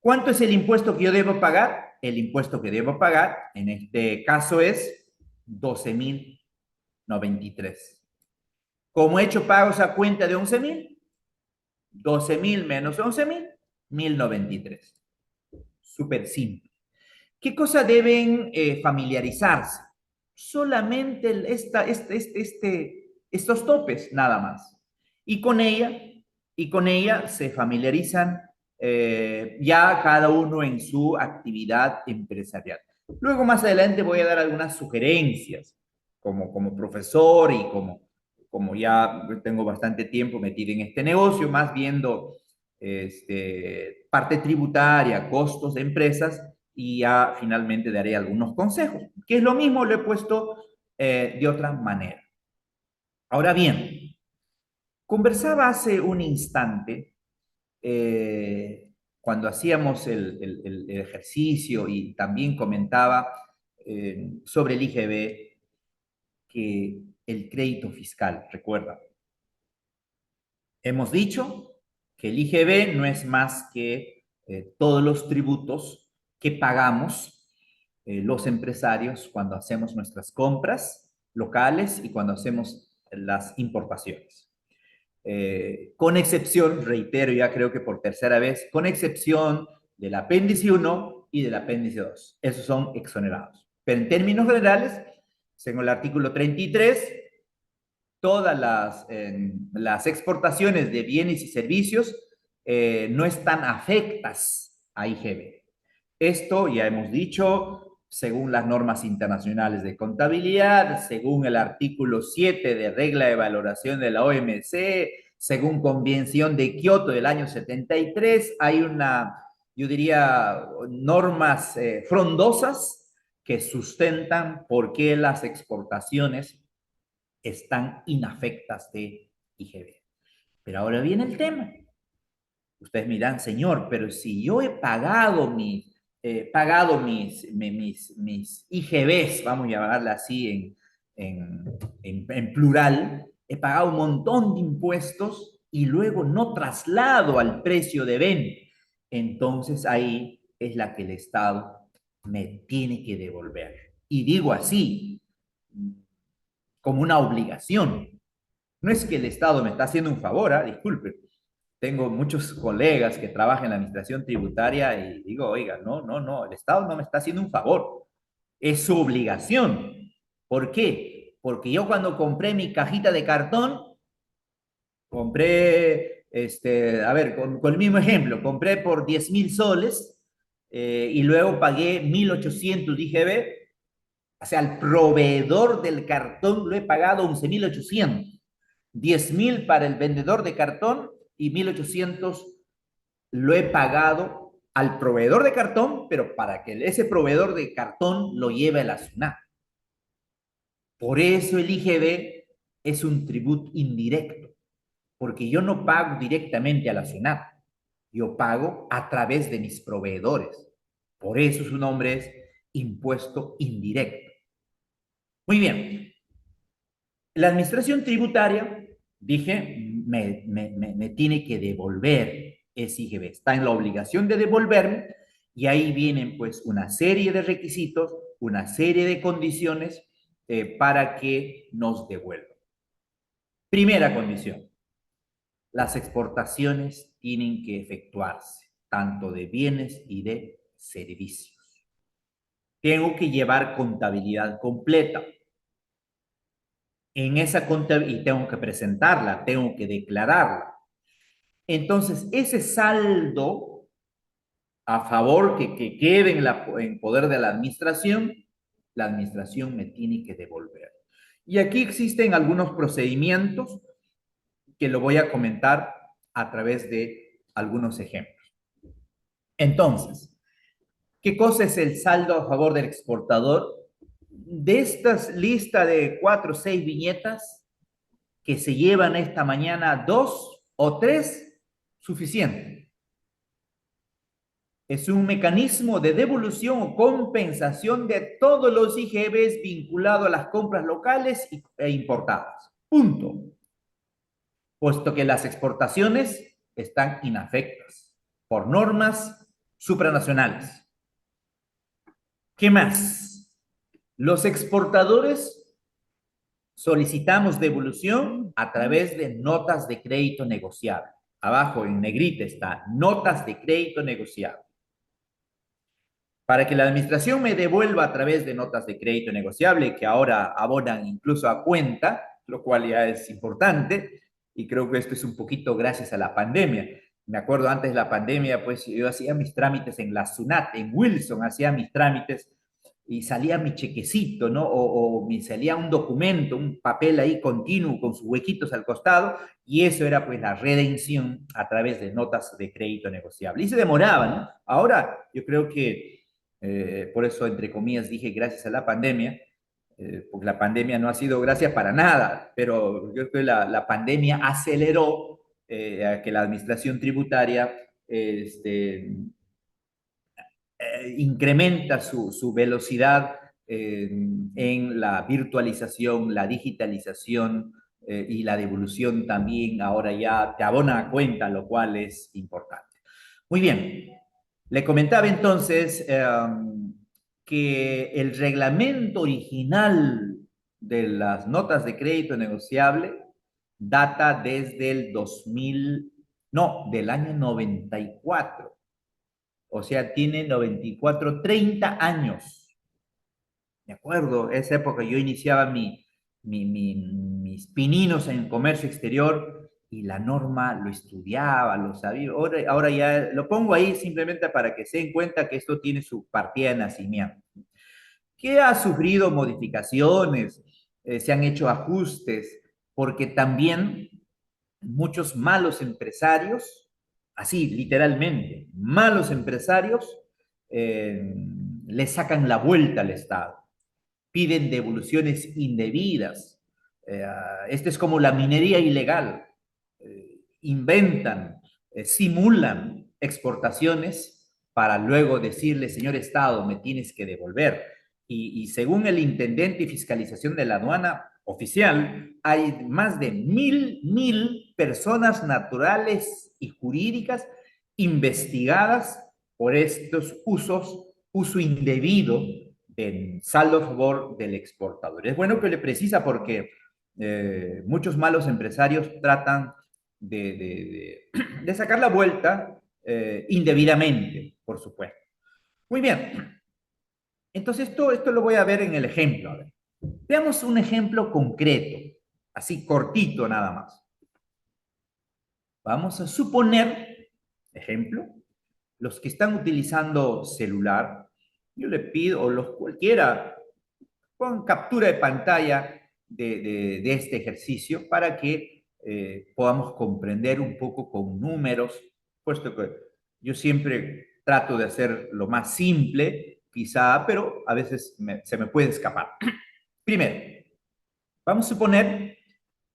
¿cuánto es el impuesto que yo debo pagar? El impuesto que debo pagar en este caso es 12.093. Como he hecho pagos a cuenta de 11.000, 12.000 menos 11.000, 1.093. Súper simple. ¿Qué cosa deben familiarizarse? Solamente estos topes, nada más. Y con ella, y con ella se familiarizan ya cada uno en su actividad empresarial. Luego, más adelante, voy a dar algunas sugerencias como profesor y como ya tengo bastante tiempo metido en este negocio, más viendo parte tributaria, costos de empresas, y ya finalmente daré algunos consejos, que es lo mismo, lo he puesto de otra manera. Ahora bien, conversaba hace un instante cuando hacíamos el ejercicio y también comentaba sobre el IGB, que el crédito fiscal, recuerda, hemos dicho que el IGB no es más que todos los tributos que pagamos los empresarios cuando hacemos nuestras compras locales y cuando hacemos las importaciones. Con excepción, reitero ya creo que por tercera vez, con excepción del apéndice 1 y del apéndice 2. Esos son exonerados. Pero en términos generales, según el artículo 33, todas las exportaciones de bienes y servicios no están afectas a IGB. Esto ya hemos dicho, según las normas internacionales de contabilidad, según el artículo 7 de regla de valoración de la OMC, según Convención de Kioto del año 73, hay yo diría, normas frondosas que sustentan por qué las exportaciones están inafectas de IGB. Pero ahora viene el tema. Ustedes miran, señor, pero si yo he pagado mis IGBs, vamos a llamarla así en plural, he pagado un montón de impuestos y luego no traslado al precio de venta. Entonces ahí es la que el Estado me tiene que devolver. Y digo así, como una obligación. No es que el Estado me está haciendo un favor, disculpe. Tengo muchos colegas que trabajan en la administración tributaria y digo, oiga, no, no, no, el Estado no me está haciendo un favor. Es su obligación. ¿Por qué? Porque yo cuando compré mi cajita de cartón, compré, a ver, con el mismo ejemplo, compré por 10.000 soles y luego pagué 1.800 IGB. O sea, al proveedor del cartón lo he pagado 11.800. 10.000 para el vendedor de cartón y 1.800 lo he pagado al proveedor de cartón, pero para que ese proveedor de cartón lo lleve a la SUNAT. Por eso el IGB es un tributo indirecto, porque yo no pago directamente a la SUNAT, yo pago a través de mis proveedores. Por eso su nombre es impuesto indirecto. Muy bien, la administración tributaria, dije, me tiene que devolver ese IGB. Está en la obligación de devolverme y ahí vienen pues una serie de requisitos, una serie de condiciones para que nos devuelvan. Primera condición, las exportaciones tienen que efectuarse tanto de bienes y de servicios. Tengo que llevar contabilidad completa. En esa contabilidad, y tengo que presentarla, tengo que declararla. Entonces, ese saldo a favor que quede en poder de la administración me tiene que devolver. Y aquí existen algunos procedimientos que lo voy a comentar a través de algunos ejemplos. Entonces, ¿Qué cosa es el saldo a favor del exportador? De esta lista de 4 o 6 viñetas que se llevan esta mañana, 2 o 3, suficiente. Es un mecanismo de devolución o compensación de todos los IGBs vinculados a las compras locales e importadas. Punto. Puesto que las exportaciones están inafectas por normas supranacionales. ¿Qué más? Los exportadores solicitamos devolución a través de notas de crédito negociable. Abajo en negrita está notas de crédito negociable. Para que la administración me devuelva a través de notas de crédito negociable, que ahora abonan incluso a cuenta, lo cual ya es importante, y creo que esto es un poquito gracias a la pandemia. Me acuerdo antes de la pandemia, pues yo hacía mis trámites en la SUNAT, en Wilson, hacía mis trámites y salía mi chequecito, ¿no? O me salía un documento, un papel ahí continuo con sus huequitos al costado, y eso era pues la redención a través de notas de crédito negociable. Y se demoraba, ¿no? Ahora yo creo que por eso, entre comillas, dije gracias a la pandemia, porque la pandemia no ha sido gracias para nada, pero yo creo que la pandemia aceleró a que la administración tributaria incrementa su velocidad en la virtualización, la digitalización y la devolución también ahora ya te abona a cuenta, lo cual es importante. Muy bien, le comentaba entonces que el reglamento original de las notas de crédito negociable data desde el 2000, no, del año 94. O sea, tiene 94, 30 años. Me acuerdo, esa época yo iniciaba mis pininos en comercio exterior y la norma lo estudiaba, lo sabía. Ahora ya lo pongo ahí simplemente para que se den cuenta que esto tiene su partida de nacimiento. Que ha sufrido modificaciones, se han hecho ajustes, porque también muchos malos empresarios, así literalmente, malos empresarios, eh, le sacan la vuelta al Estado, piden devoluciones indebidas. Esto es como la minería ilegal. Inventan, simulan exportaciones para luego decirle, señor Estado, me tienes que devolver. Y según el intendente y fiscalización de la aduana oficial, hay más de mil personas naturales y jurídicas investigadas por estos uso indebido del saldo a favor del exportador. Es bueno que le precisa porque muchos malos empresarios tratan de sacar la vuelta indebidamente, por supuesto. Muy bien. Entonces, esto lo voy a ver en el ejemplo. A ver. Veamos un ejemplo concreto, así cortito nada más. Vamos a suponer, ejemplo, los que están utilizando celular, yo le pido, o los cualquiera, con captura de pantalla de este ejercicio para que podamos comprender un poco con números, puesto que yo siempre trato de hacer lo más simple, quizá, pero a veces se me puede escapar. Primero, vamos a suponer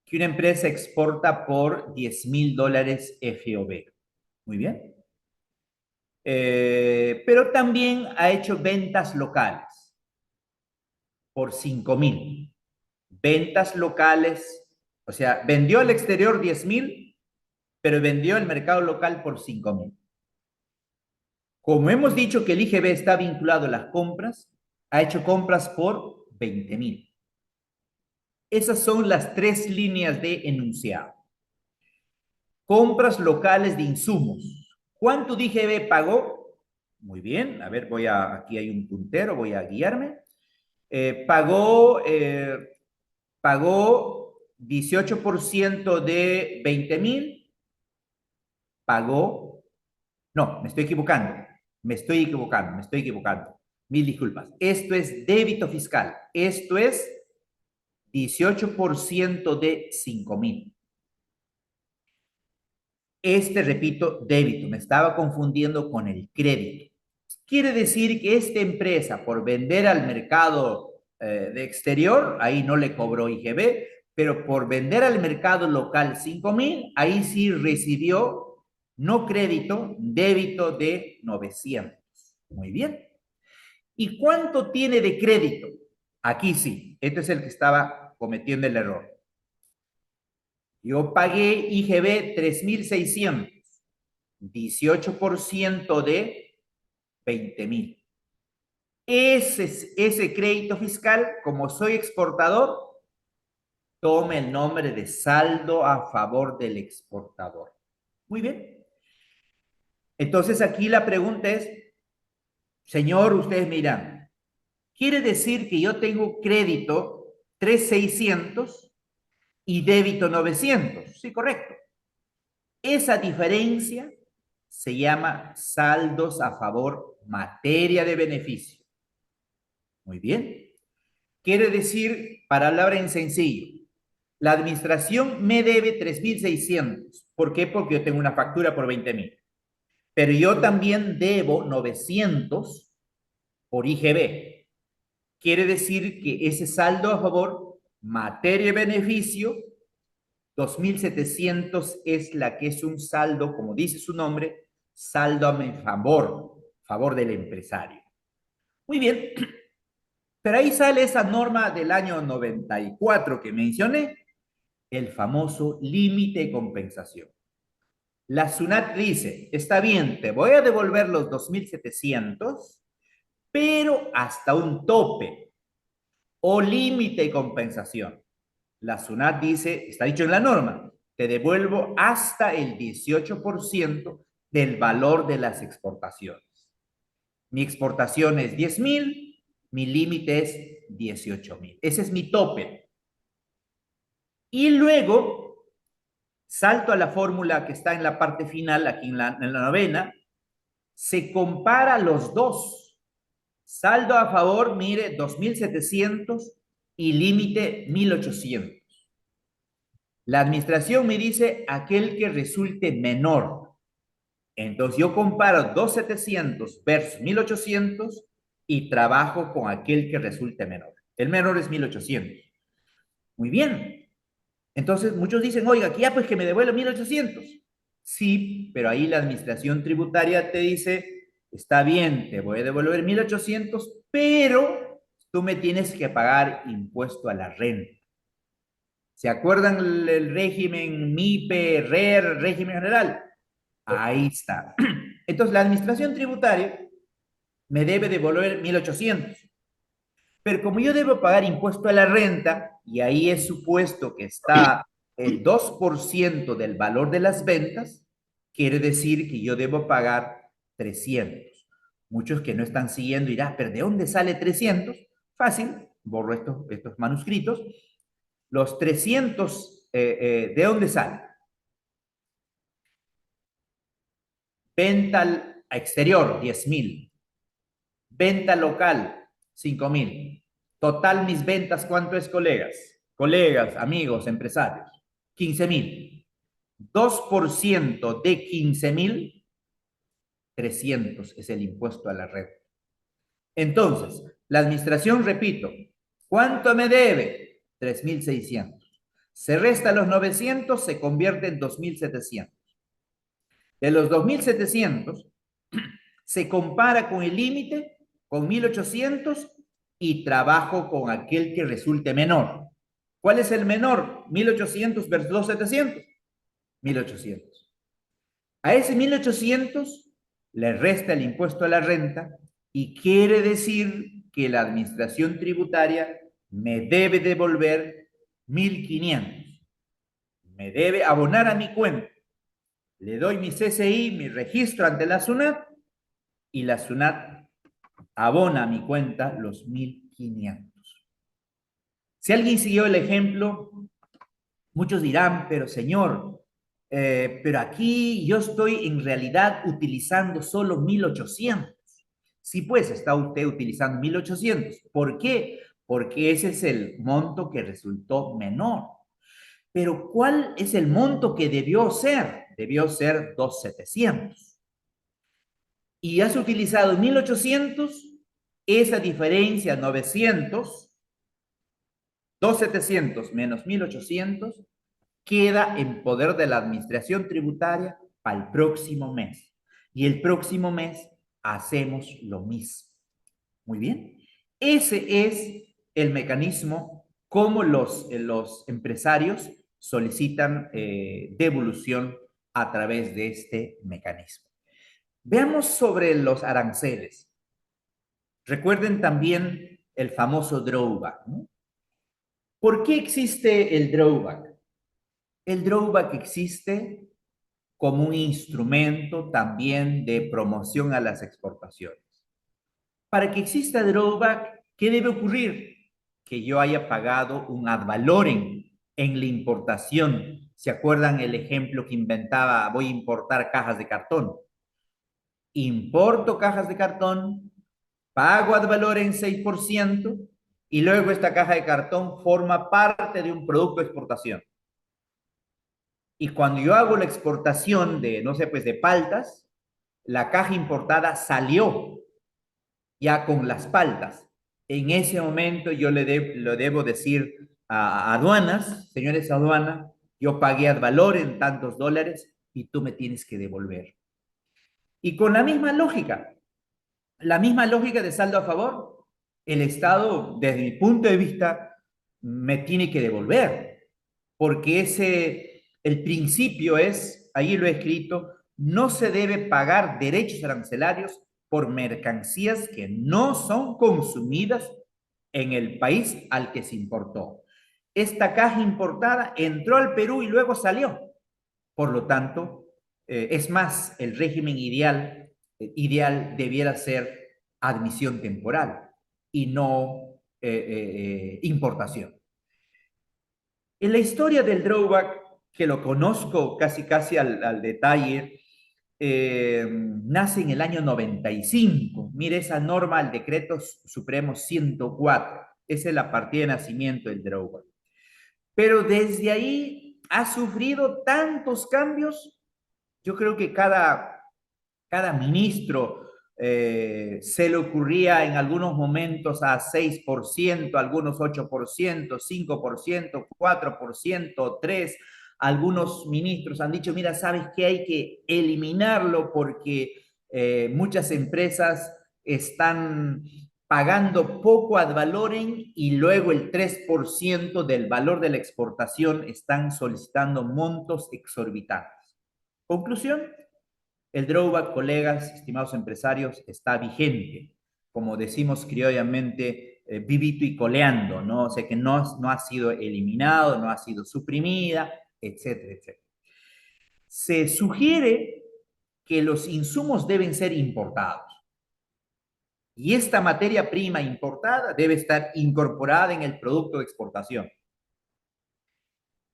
que una empresa exporta por $10,000 FOB. Muy bien. Pero también ha hecho ventas locales por 5,000. Ventas locales, o sea, vendió al exterior 10,000, pero vendió al mercado local por 5,000. Como hemos dicho que el IGB está vinculado a las compras, ha hecho compras por 20,000. Esas son las 3 líneas de enunciado. Compras locales de insumos. ¿Cuánto IGB pagó? Muy bien, a ver, aquí hay un puntero, voy a guiarme. Pagó 18% de 20,000, pagó, no, me estoy equivocando. Mil disculpas. Esto es débito fiscal. Esto es 18% de 5,000. Repito, débito. Me estaba confundiendo con el crédito. Quiere decir que esta empresa, por vender al mercado de exterior, ahí no le cobró IGB, pero por vender al mercado local 5.000, ahí sí recibió no crédito, débito de 900. Muy bien. ¿Y cuánto tiene de crédito? Aquí sí, este es el que estaba cometiendo el error. Yo pagué IGB 3.600, 18% de 20.000. Ese crédito fiscal, como soy exportador, toma el nombre de saldo a favor del exportador. Muy bien. Entonces aquí la pregunta es, señor, ustedes miran, quiere decir que yo tengo crédito 3.600 y débito 900. Sí, correcto. Esa diferencia se llama saldos a favor materia de beneficio. Muy bien. Quiere decir, para hablar en sencillo, la administración me debe 3.600. ¿Por qué? Porque yo tengo una factura por 20.000. Pero yo también debo 900 por IGB. Quiere decir que ese saldo a favor, materia y beneficio, 2.700 es la que es un saldo, como dice su nombre, saldo a mi favor del empresario. Muy bien, pero ahí sale esa norma del año 94 que mencioné, el famoso límite de compensación. La SUNAT dice, está bien, te voy a devolver los 2.700, pero hasta un tope o límite de compensación. La SUNAT dice, está dicho en la norma, te devuelvo hasta el 18% del valor de las exportaciones. Mi exportación es 10.000, mi límite es 18.000. Ese es mi tope. Y luego salto a la fórmula que está en la parte final, aquí en la novena, se compara los dos. Saldo a favor, mire, 2.700 y límite 1.800. La administración me dice aquel que resulte menor. Entonces yo comparo 2.700 versus 1.800 y trabajo con aquel que resulte menor. El menor es 1.800. Muy bien. Entonces muchos dicen, oiga, aquí ya pues que me devuelva 1.800. Sí, pero ahí la administración tributaria te dice, está bien, te voy a devolver 1.800, pero tú me tienes que pagar impuesto a la renta. ¿Se acuerdan el régimen MIPE, RER, régimen general? Ahí está. Entonces, la administración tributaria me debe devolver 1.800. Pero como yo debo pagar impuesto a la renta, y ahí es supuesto que está el 2% del valor de las ventas, quiere decir que yo debo pagar 300. Muchos que no están siguiendo dirán, pero ¿de dónde sale 300? Fácil, borro estos manuscritos. Los 300, ¿de dónde sale? Venta al exterior, 10.000. Venta local, 5.000. Total mis ventas, ¿cuánto es, colegas? Colegas, amigos, empresarios. 15.000. 2% de 15.000, 300 es el impuesto a la red. Entonces, la administración, repito, ¿cuánto me debe? 3.600. Se resta los 900, se convierte en 2.700. De los 2.700, se compara con el límite, con 1.800, y trabajo con aquel que resulte menor. ¿Cuál es el menor? 1.800 versus 2.700. 1.800. A ese 1.800 le resta el impuesto a la renta y quiere decir que la administración tributaria me debe devolver 1.500. Me debe abonar a mi cuenta. Le doy mi CCI, mi registro ante la SUNAT, y la SUNAT abona a mi cuenta los 1.500. Si alguien siguió el ejemplo, muchos dirán, pero señor, pero aquí yo estoy en realidad utilizando solo 1.800. Sí, pues está usted utilizando 1.800. ¿Por qué? Porque ese es el monto que resultó menor. Pero ¿cuál es el monto que debió ser? Debió ser 2.700. y has utilizado 1.800, esa diferencia 900, 2.700 menos 1.800, queda en poder de la administración tributaria para el próximo mes. Y el próximo mes hacemos lo mismo. Muy bien. Ese es el mecanismo como los empresarios solicitan devolución a través de este mecanismo. Veamos sobre los aranceles. Recuerden también el famoso drawback, ¿no? ¿Por qué existe el drawback? El drawback existe como un instrumento también de promoción a las exportaciones. Para que exista drawback, ¿qué debe ocurrir? Que yo haya pagado un ad valorem en la importación. ¿Se acuerdan el ejemplo que inventaba? Voy a importar cajas de cartón. Importo cajas de cartón, pago ad valorem 6% y luego esta caja de cartón forma parte de un producto de exportación. Y cuando yo hago la exportación de, no sé, pues de paltas, la caja importada salió ya con las paltas. En ese momento yo lo debo decir a aduanas, señores aduana, yo pagué ad valorem en tantos dólares y tú me tienes que devolver. Y con la misma lógica de saldo a favor, el Estado, desde mi punto de vista, me tiene que devolver, porque el principio es, ahí lo he escrito, no se debe pagar derechos arancelarios por mercancías que no son consumidas en el país al que se importó. Esta caja importada entró al Perú y luego salió. Por lo tanto, es más, el régimen ideal debiera ser admisión temporal y no importación. En la historia del drawback, que lo conozco casi al detalle, nace en el año 95. Mire esa norma al decreto supremo 104. Esa es la partida de nacimiento del drawback. Pero desde ahí ha sufrido tantos cambios. Yo creo que cada ministro se le ocurría en algunos momentos a 6%, algunos 8%, 5%, 4%, 3%. Algunos ministros han dicho, mira, ¿sabes qué? Hay que eliminarlo porque muchas empresas están pagando poco ad valorem y luego el 3% del valor de la exportación están solicitando montos exorbitantes. Conclusión, el drawback, colegas, estimados empresarios, está vigente, como decimos criollamente, vivito y coleando, ¿no? O sea que no ha sido eliminado, no ha sido suprimida, etcétera, etcétera. Se sugiere que los insumos deben ser importados y esta materia prima importada debe estar incorporada en el producto de exportación.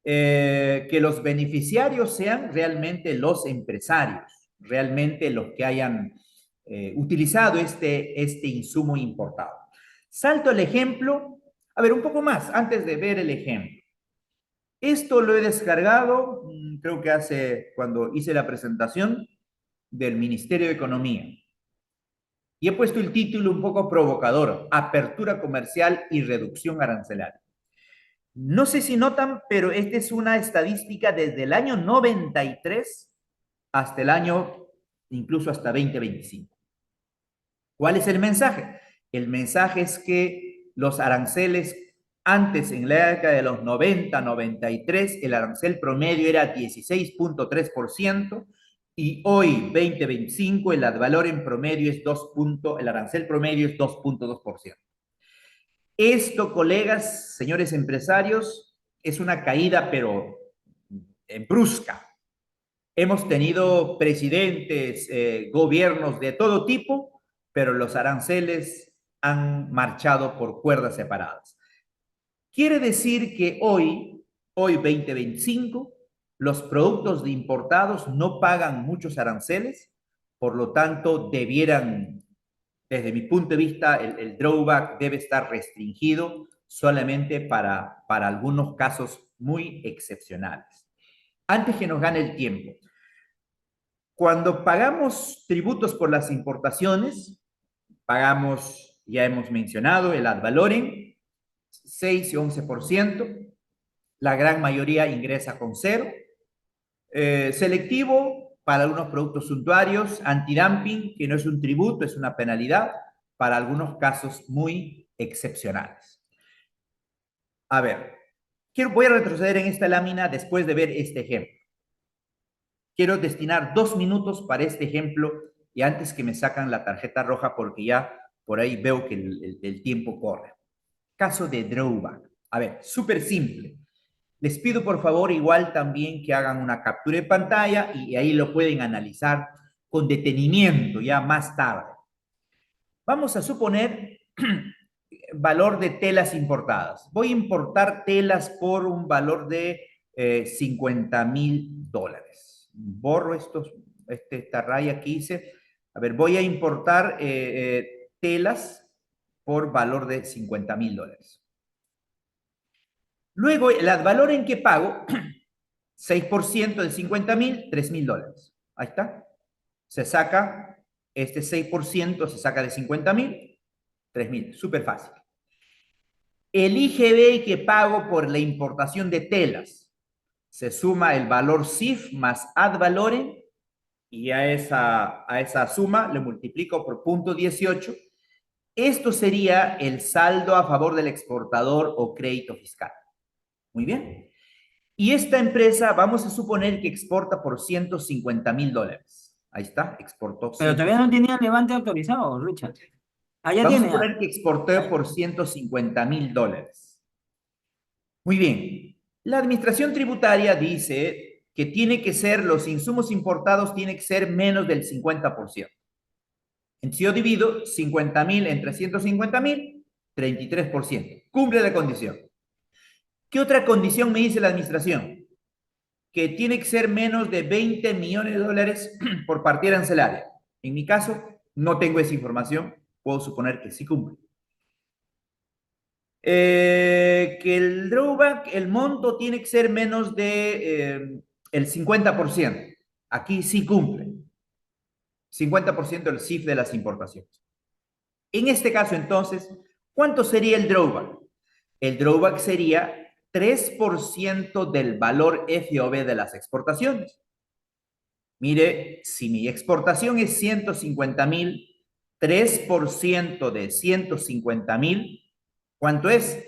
Que los beneficiarios sean realmente los empresarios, realmente los que hayan utilizado este insumo importado. Salto al ejemplo, a ver, un poco más, antes de ver el ejemplo. Esto lo he descargado, creo que cuando hice la presentación del Ministerio de Economía. Y he puesto el título un poco provocador, Apertura Comercial y Reducción Arancelaria. No sé si notan, pero esta es una estadística desde el año 93 hasta el año, incluso hasta 2025. ¿Cuál es el mensaje? El mensaje es que los aranceles antes, en la década de los 90, 93, el arancel promedio era 16.3% y hoy, 2025, el ad valorem promedio es 2. El arancel promedio es 2.2%. Esto, colegas, señores empresarios, es una caída, pero brusca. Hemos tenido presidentes, gobiernos de todo tipo, pero los aranceles han marchado por cuerdas separadas. Quiere decir que hoy 2025, los productos de importados no pagan muchos aranceles, por lo tanto, desde mi punto de vista, el drawback debe estar restringido solamente para algunos casos muy excepcionales. Antes que nos gane el tiempo, Cuando pagamos tributos por las importaciones, pagamos, ya hemos mencionado, el ad valorem, 6 y 11%. La gran mayoría ingresa con cero. Selectivo para algunos productos suntuarios, antidumping, que no es un tributo, es una penalidad, para algunos casos muy excepcionales. A ver, voy a retroceder en esta lámina después de ver este ejemplo. Quiero destinar 2 minutos para este ejemplo y antes que me sacan la tarjeta roja porque ya por ahí veo que el tiempo corre. Caso de drawback. A ver, súper simple. Les pido por favor igual también que hagan una captura de pantalla y ahí lo pueden analizar con detenimiento ya más tarde. Vamos a suponer valor de telas importadas. Voy a importar telas por un valor de $50,000. Borro esta raya que hice. A ver, voy a importar telas por valor de $50,000. Luego, el ad valor en que pago, 6% de 50,000, $3,000. Ahí está. Se saca, este 6% se saca de 50,000, 3,000. Súper fácil. El IGB que pago por la importación de telas, se suma el valor CIF más ad valorem y a esa suma le multiplico por 0,18. Esto sería el saldo a favor del exportador o crédito fiscal. Muy bien. Y esta empresa, vamos a suponer que exporta por $150,000. Ahí está, exportó Pero 100. todavía no tenía levante autorizado, Richard. Allá Vamos a tiene. suponer que exportó por $150,000. Muy bien. La administración tributaria dice que tiene que ser, los insumos importados tienen que ser menos del 50%. Entonces yo divido 50,000 entre 150,000, 33%. Cumple la condición. ¿Qué otra condición me dice la administración? Que tiene que ser menos de $20 millones por partida arancelaria. En mi caso, no tengo esa información, puedo suponer que sí cumple. Que el drawback, el monto tiene que ser menos de el 50%. Aquí sí cumple. 50% del CIF de las importaciones. En este caso, entonces, ¿cuánto sería el drawback? El drawback sería 3% del valor FOB de las exportaciones. Mire, si mi exportación es 150,000, 3% de 150,000, ¿cuánto es?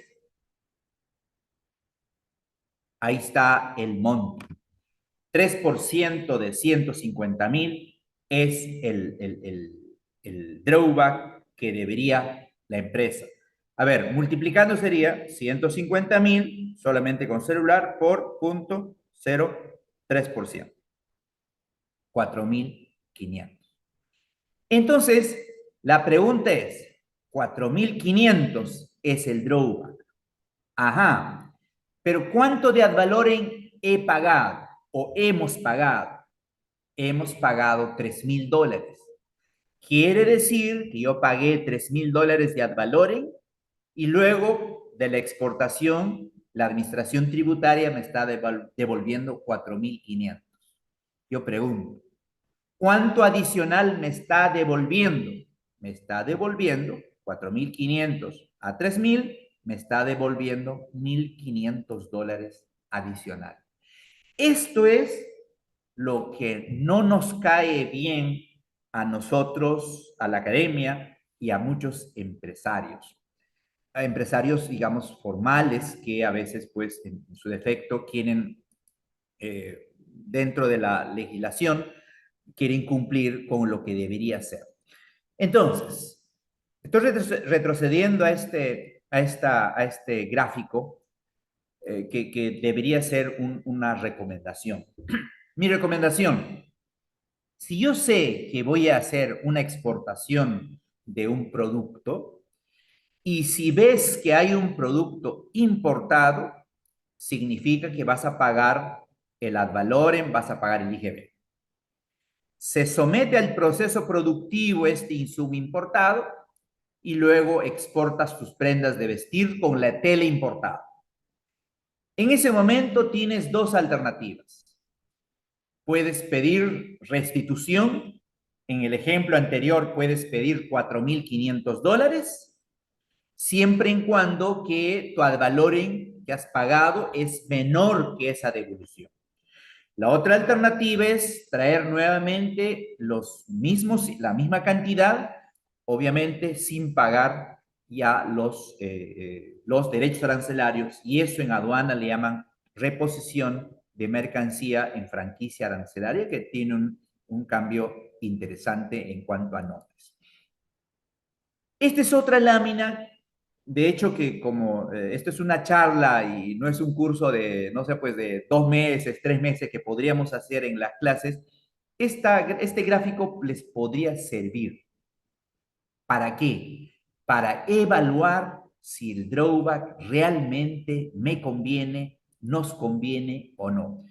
Ahí está el monto. 3% de 150,000 es el drawback que debería la empresa. A ver, multiplicando sería 150,000 solamente con celular por 0,03%. 4,500. Entonces, la pregunta es, 4,500 es el drawback. Ajá, pero ¿cuánto de ad valorem he pagado o hemos pagado? Hemos pagado $3,000. Quiere decir que yo pagué $3,000 de ad valorem y luego de la exportación, la administración tributaria me está devolviendo 4,500. Yo pregunto, ¿cuánto adicional me está devolviendo? Me está devolviendo 4,500 a 3,000, me está devolviendo $1,500 adicional. Esto es lo que no nos cae bien a nosotros, a la academia y a muchos empresarios. A empresarios, digamos, formales que a veces, pues, en su defecto, quieren, dentro de la legislación, quieren cumplir con lo que debería ser. Entonces, estoy retrocediendo a este gráfico que debería ser una recomendación. Mi recomendación, si yo sé que voy a hacer una exportación de un producto y si ves que hay un producto importado, significa que vas a pagar el ad valorem, vas a pagar el IGB. Se somete al proceso productivo este insumo importado y luego exportas tus prendas de vestir con la tela importada. En ese momento tienes dos alternativas. puedes pedir restitución. En el ejemplo anterior puedes pedir $4.500, siempre en cuando que tu ad valorem que has pagado es menor que esa devolución. La otra alternativa es traer nuevamente la misma cantidad, obviamente sin pagar ya los derechos arancelarios, y eso en aduana le llaman reposición de mercancía en franquicia arancelaria, que tiene un cambio interesante en cuanto a nombres. Esta es otra lámina, de hecho que como esto es una charla y no es un curso de, no sé, pues de 2 meses, 3 meses que podríamos hacer en las clases, este gráfico les podría servir. ¿Para qué? Para evaluar si el drawback realmente me conviene, nos conviene o no.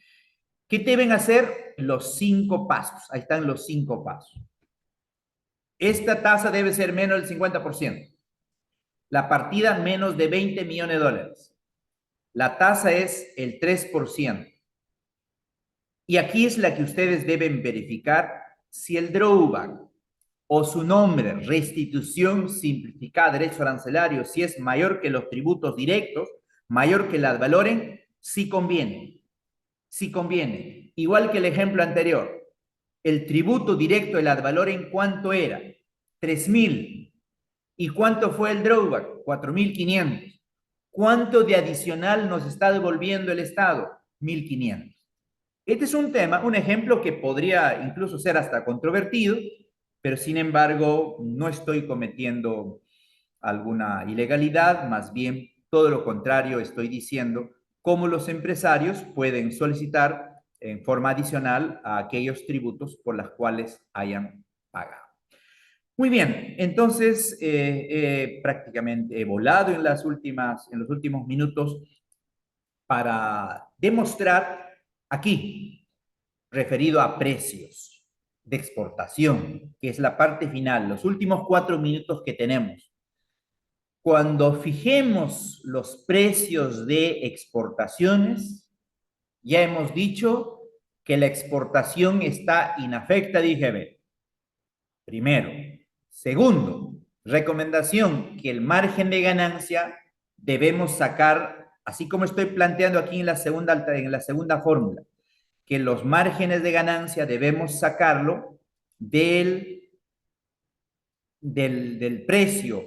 ¿Qué deben hacer? Los 5 pasos. Ahí están los 5 pasos. Esta tasa debe ser menos del 50%. La partida menos de $20 millones. La tasa es el 3%. Y aquí es la que ustedes deben verificar si el drawback o su nombre, restitución simplificada, derecho arancelario, si es mayor que los tributos directos, mayor que el ad valorem, sí conviene. Sí conviene. Igual que el ejemplo anterior. El tributo directo, el ad valorem, ¿cuánto era? 3.000. ¿Y cuánto fue el drawback? 4.500. ¿Cuánto de adicional nos está devolviendo el Estado? 1.500. Este es un tema, un ejemplo que podría incluso ser hasta controvertido, pero sin embargo no estoy cometiendo alguna ilegalidad, más bien todo lo contrario, estoy diciendo cómo los empresarios pueden solicitar en forma adicional a aquellos tributos por los cuales hayan pagado. Muy bien, entonces prácticamente he volado en los últimos minutos para demostrar aquí, referido a precios de exportación, que es la parte final, los últimos 4 minutos que tenemos. Cuando fijemos los precios de exportaciones, ya hemos dicho que la exportación está inafecta de IGB. Primero. Segundo, recomendación que el margen de ganancia debemos sacar, así como estoy planteando aquí en la segunda fórmula, que los márgenes de ganancia debemos sacarlo del precio,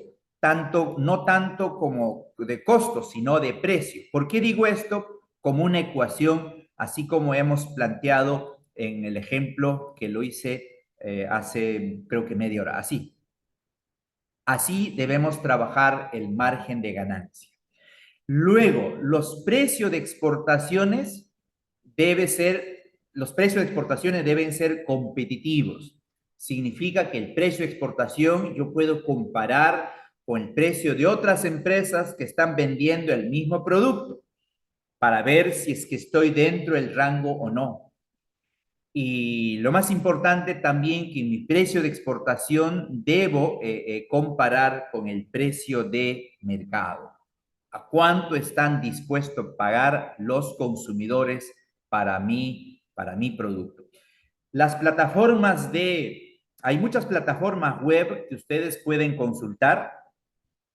no tanto como de costos, sino de precio. ¿Por qué digo esto? Como una ecuación, así como hemos planteado en el ejemplo que lo hice hace creo que media hora, así. Así debemos trabajar el margen de ganancia. Luego, los precios de exportaciones deben ser competitivos. Significa que el precio de exportación yo puedo comparar con el precio de otras empresas que están vendiendo el mismo producto para ver si es que estoy dentro del rango o no. Y lo más importante también que mi precio de exportación debo comparar con el precio de mercado. ¿A cuánto están dispuestos a pagar los consumidores para mi producto? Hay muchas plataformas web que ustedes pueden consultar.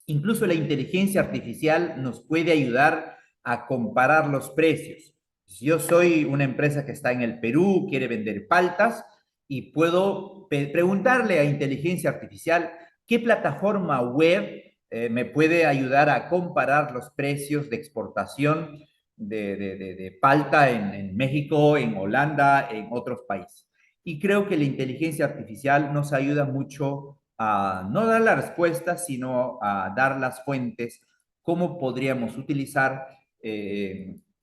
Incluso la inteligencia artificial nos puede ayudar a comparar los precios. Si yo soy una empresa que está en el Perú, quiere vender paltas, y puedo preguntarle a inteligencia artificial qué plataforma web me puede ayudar a comparar los precios de exportación de palta en México, en Holanda, en otros países. Y creo que la inteligencia artificial nos ayuda mucho a no dar la respuesta, sino a dar las fuentes, cómo podríamos utilizar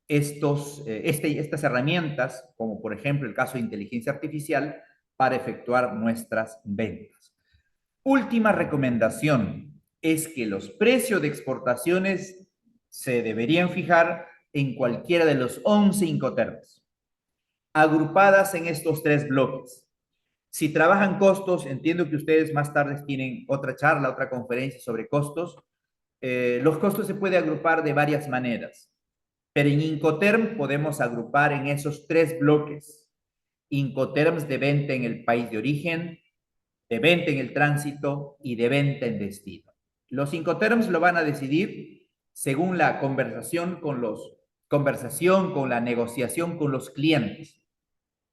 estas herramientas, como por ejemplo el caso de inteligencia artificial, para efectuar nuestras ventas. Última recomendación es que los precios de exportaciones se deberían fijar en cualquiera de los 11 incoterms, agrupadas en estos 3 bloques. Si trabajan costos, entiendo que ustedes más tarde tienen otra charla, otra conferencia sobre costos. Los costos se pueden agrupar de varias maneras, pero en Incoterm podemos agrupar en esos 3 bloques. Incoterms de venta en el país de origen, de venta en el tránsito y de venta en destino. Los Incoterms lo van a decidir según la conversación con la negociación con los clientes.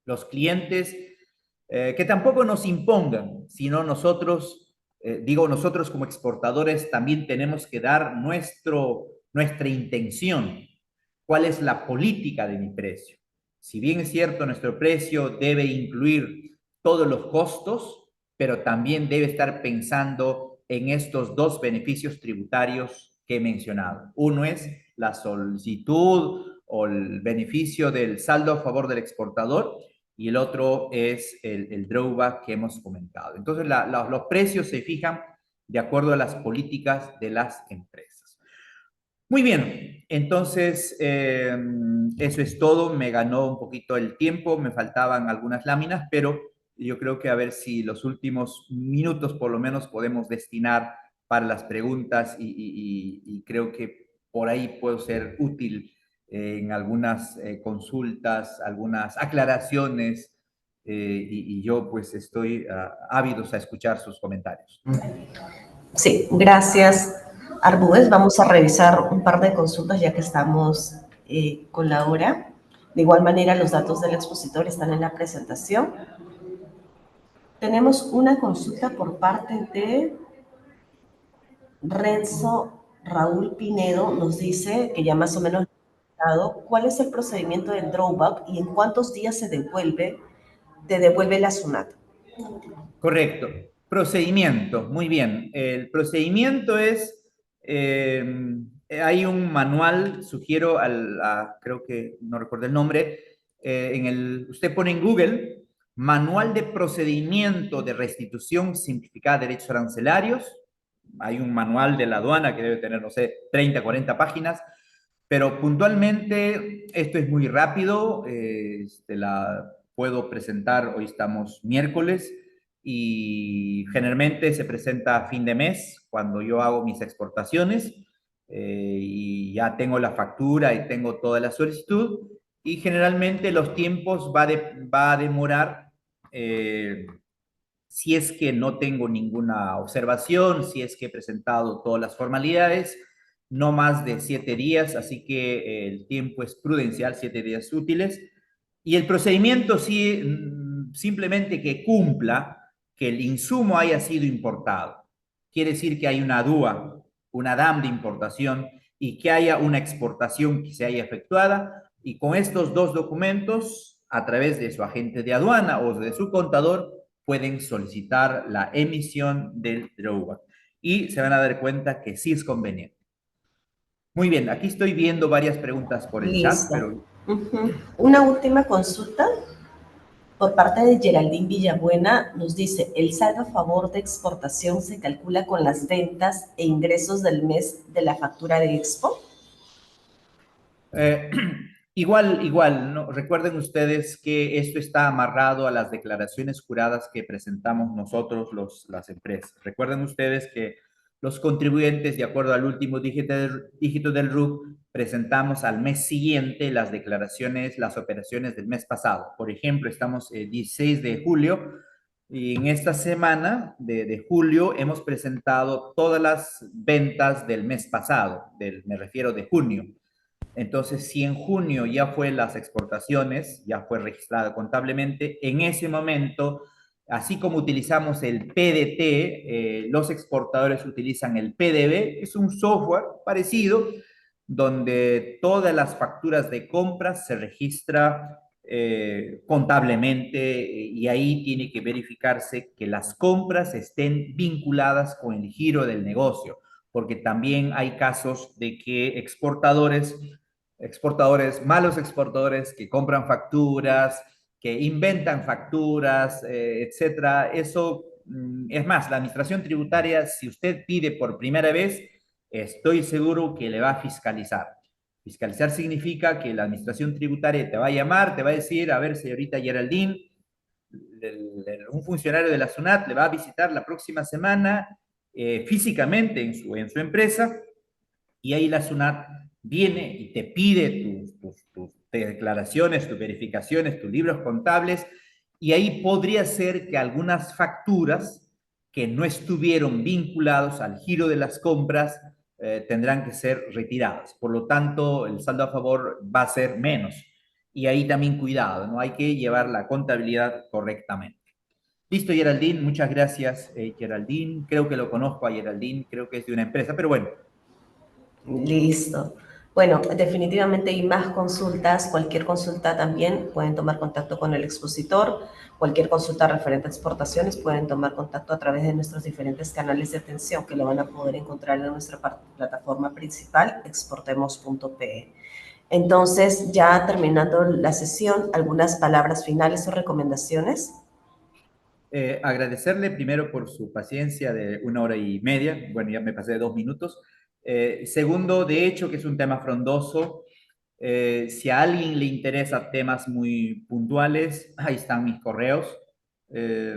Los clientes que tampoco nos impongan, sino nosotros, nosotros como exportadores también tenemos que dar nuestra intención. ¿Cuál es la política de mi precio? Si bien es cierto, nuestro precio debe incluir todos los costos, pero también debe estar pensando en estos dos beneficios tributarios que he mencionado. Uno es la solicitud o el beneficio del saldo a favor del exportador y el otro es el drawback que hemos comentado. Entonces, los precios se fijan de acuerdo a las políticas de las empresas. Muy bien, entonces eso es todo. Me ganó un poquito el tiempo, me faltaban algunas láminas, pero yo creo que a ver si los últimos minutos por lo menos podemos destinar para las preguntas y creo que por ahí puedo ser útil en algunas consultas, algunas aclaraciones y yo pues estoy ávidos a escuchar sus comentarios. Sí, gracias, Arbúes. Vamos a revisar un par de consultas ya que estamos con la hora. De igual manera, los datos del expositor están en la presentación. Tenemos una consulta por parte de Renzo Raúl Pinedo. Nos dice que ya más o menos cuál es el procedimiento del drawback y en cuántos días te devuelve la SUNAT. Correcto. Procedimiento, muy bien. El procedimiento es, hay un manual, sugiero creo que no recuerdo el nombre, usted pone en Google, Manual de Procedimiento de Restitución Simplificada de Derechos Arancelarios. Hay un manual de la aduana que debe tener, no sé, 30, 40 páginas, pero puntualmente esto es muy rápido, la puedo presentar, hoy estamos miércoles, y generalmente se presenta a fin de mes cuando yo hago mis exportaciones y ya tengo la factura y tengo toda la solicitud y generalmente los tiempos va a demorar si es que no tengo ninguna observación, si es que he presentado todas las formalidades, no más de 7 días, así que el tiempo es prudencial, 7 días útiles. Y el procedimiento sí, simplemente que cumpla que el insumo haya sido importado. Quiere decir que hay una DUA, una DAM de importación y que haya una exportación que se haya efectuada. Y con estos dos documentos, a través de su agente de aduana o de su contador, pueden solicitar la emisión del drawback. Y se van a dar cuenta que sí es conveniente. Muy bien, aquí estoy viendo varias preguntas por el chat, pero... Una última consulta por parte de Geraldine Villabuena. Nos dice, ¿el saldo a favor de exportación se calcula con las ventas e ingresos del mes de la factura de Expo? Igual, ¿no? Recuerden ustedes que esto está amarrado a las declaraciones juradas que presentamos nosotros, las empresas. Recuerden ustedes que los contribuyentes, de acuerdo al último dígito del RUC, presentamos al mes siguiente las declaraciones, las operaciones del mes pasado. Por ejemplo, estamos el 16 de julio y en esta semana de julio hemos presentado todas las ventas del mes pasado, me refiero de junio. Entonces, si en junio ya fue las exportaciones, ya fue registrada contablemente, en ese momento, así como utilizamos el PDT, los exportadores utilizan el PDB, es un software parecido, donde todas las facturas de compras se registra contablemente y ahí tiene que verificarse que las compras estén vinculadas con el giro del negocio, porque también hay casos de que malos exportadores que compran facturas, que inventan facturas, etcétera. Eso, es más, la administración tributaria, si usted pide por primera vez, estoy seguro que le va a fiscalizar. Fiscalizar significa que la administración tributaria te va a llamar, te va a decir, a ver, señorita Geraldine, un funcionario de la SUNAT le va a visitar la próxima semana físicamente en su empresa y ahí la SUNAT viene y te pide tus declaraciones, tus verificaciones, tus libros contables y ahí podría ser que algunas facturas que no estuvieron vinculados al giro de las compras tendrán que ser retiradas. Por lo tanto, el saldo a favor va a ser menos. Y ahí también cuidado, ¿no? Hay que llevar la contabilidad correctamente. Listo, Geraldine, muchas gracias, Geraldine. Creo que lo conozco a Geraldine, creo que es de una empresa, pero bueno. Listo. Bueno, definitivamente hay más consultas. Cualquier consulta también pueden tomar contacto con el expositor. Cualquier consulta referente a exportaciones pueden tomar contacto a través de nuestros diferentes canales de atención que lo van a poder encontrar en nuestra plataforma principal, exportemos.pe. Entonces, ya terminando la sesión, ¿algunas palabras finales o recomendaciones? Agradecerle primero por su paciencia de 1 hora y media. Bueno, ya me pasé de 2 minutos. Segundo, de hecho, que es un tema frondoso. Si a alguien le interesa temas muy puntuales, ahí están mis correos. Eh,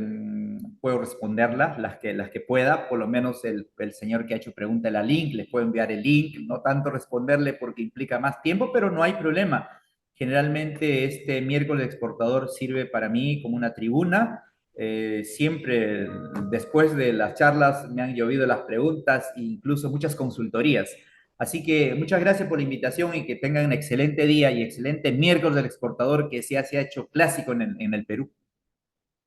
Puedo responderlas, las que pueda. Por lo menos el señor que ha hecho pregunta la link, les puedo enviar el link. No tanto responderle porque implica más tiempo, pero no hay problema. Generalmente este miércoles exportador sirve para mí como una tribuna. Siempre después de las charlas me han llovido las preguntas e incluso muchas consultorías. Así que muchas gracias por la invitación y que tengan un excelente día y excelente miércoles del exportador que se ha hecho clásico en el Perú.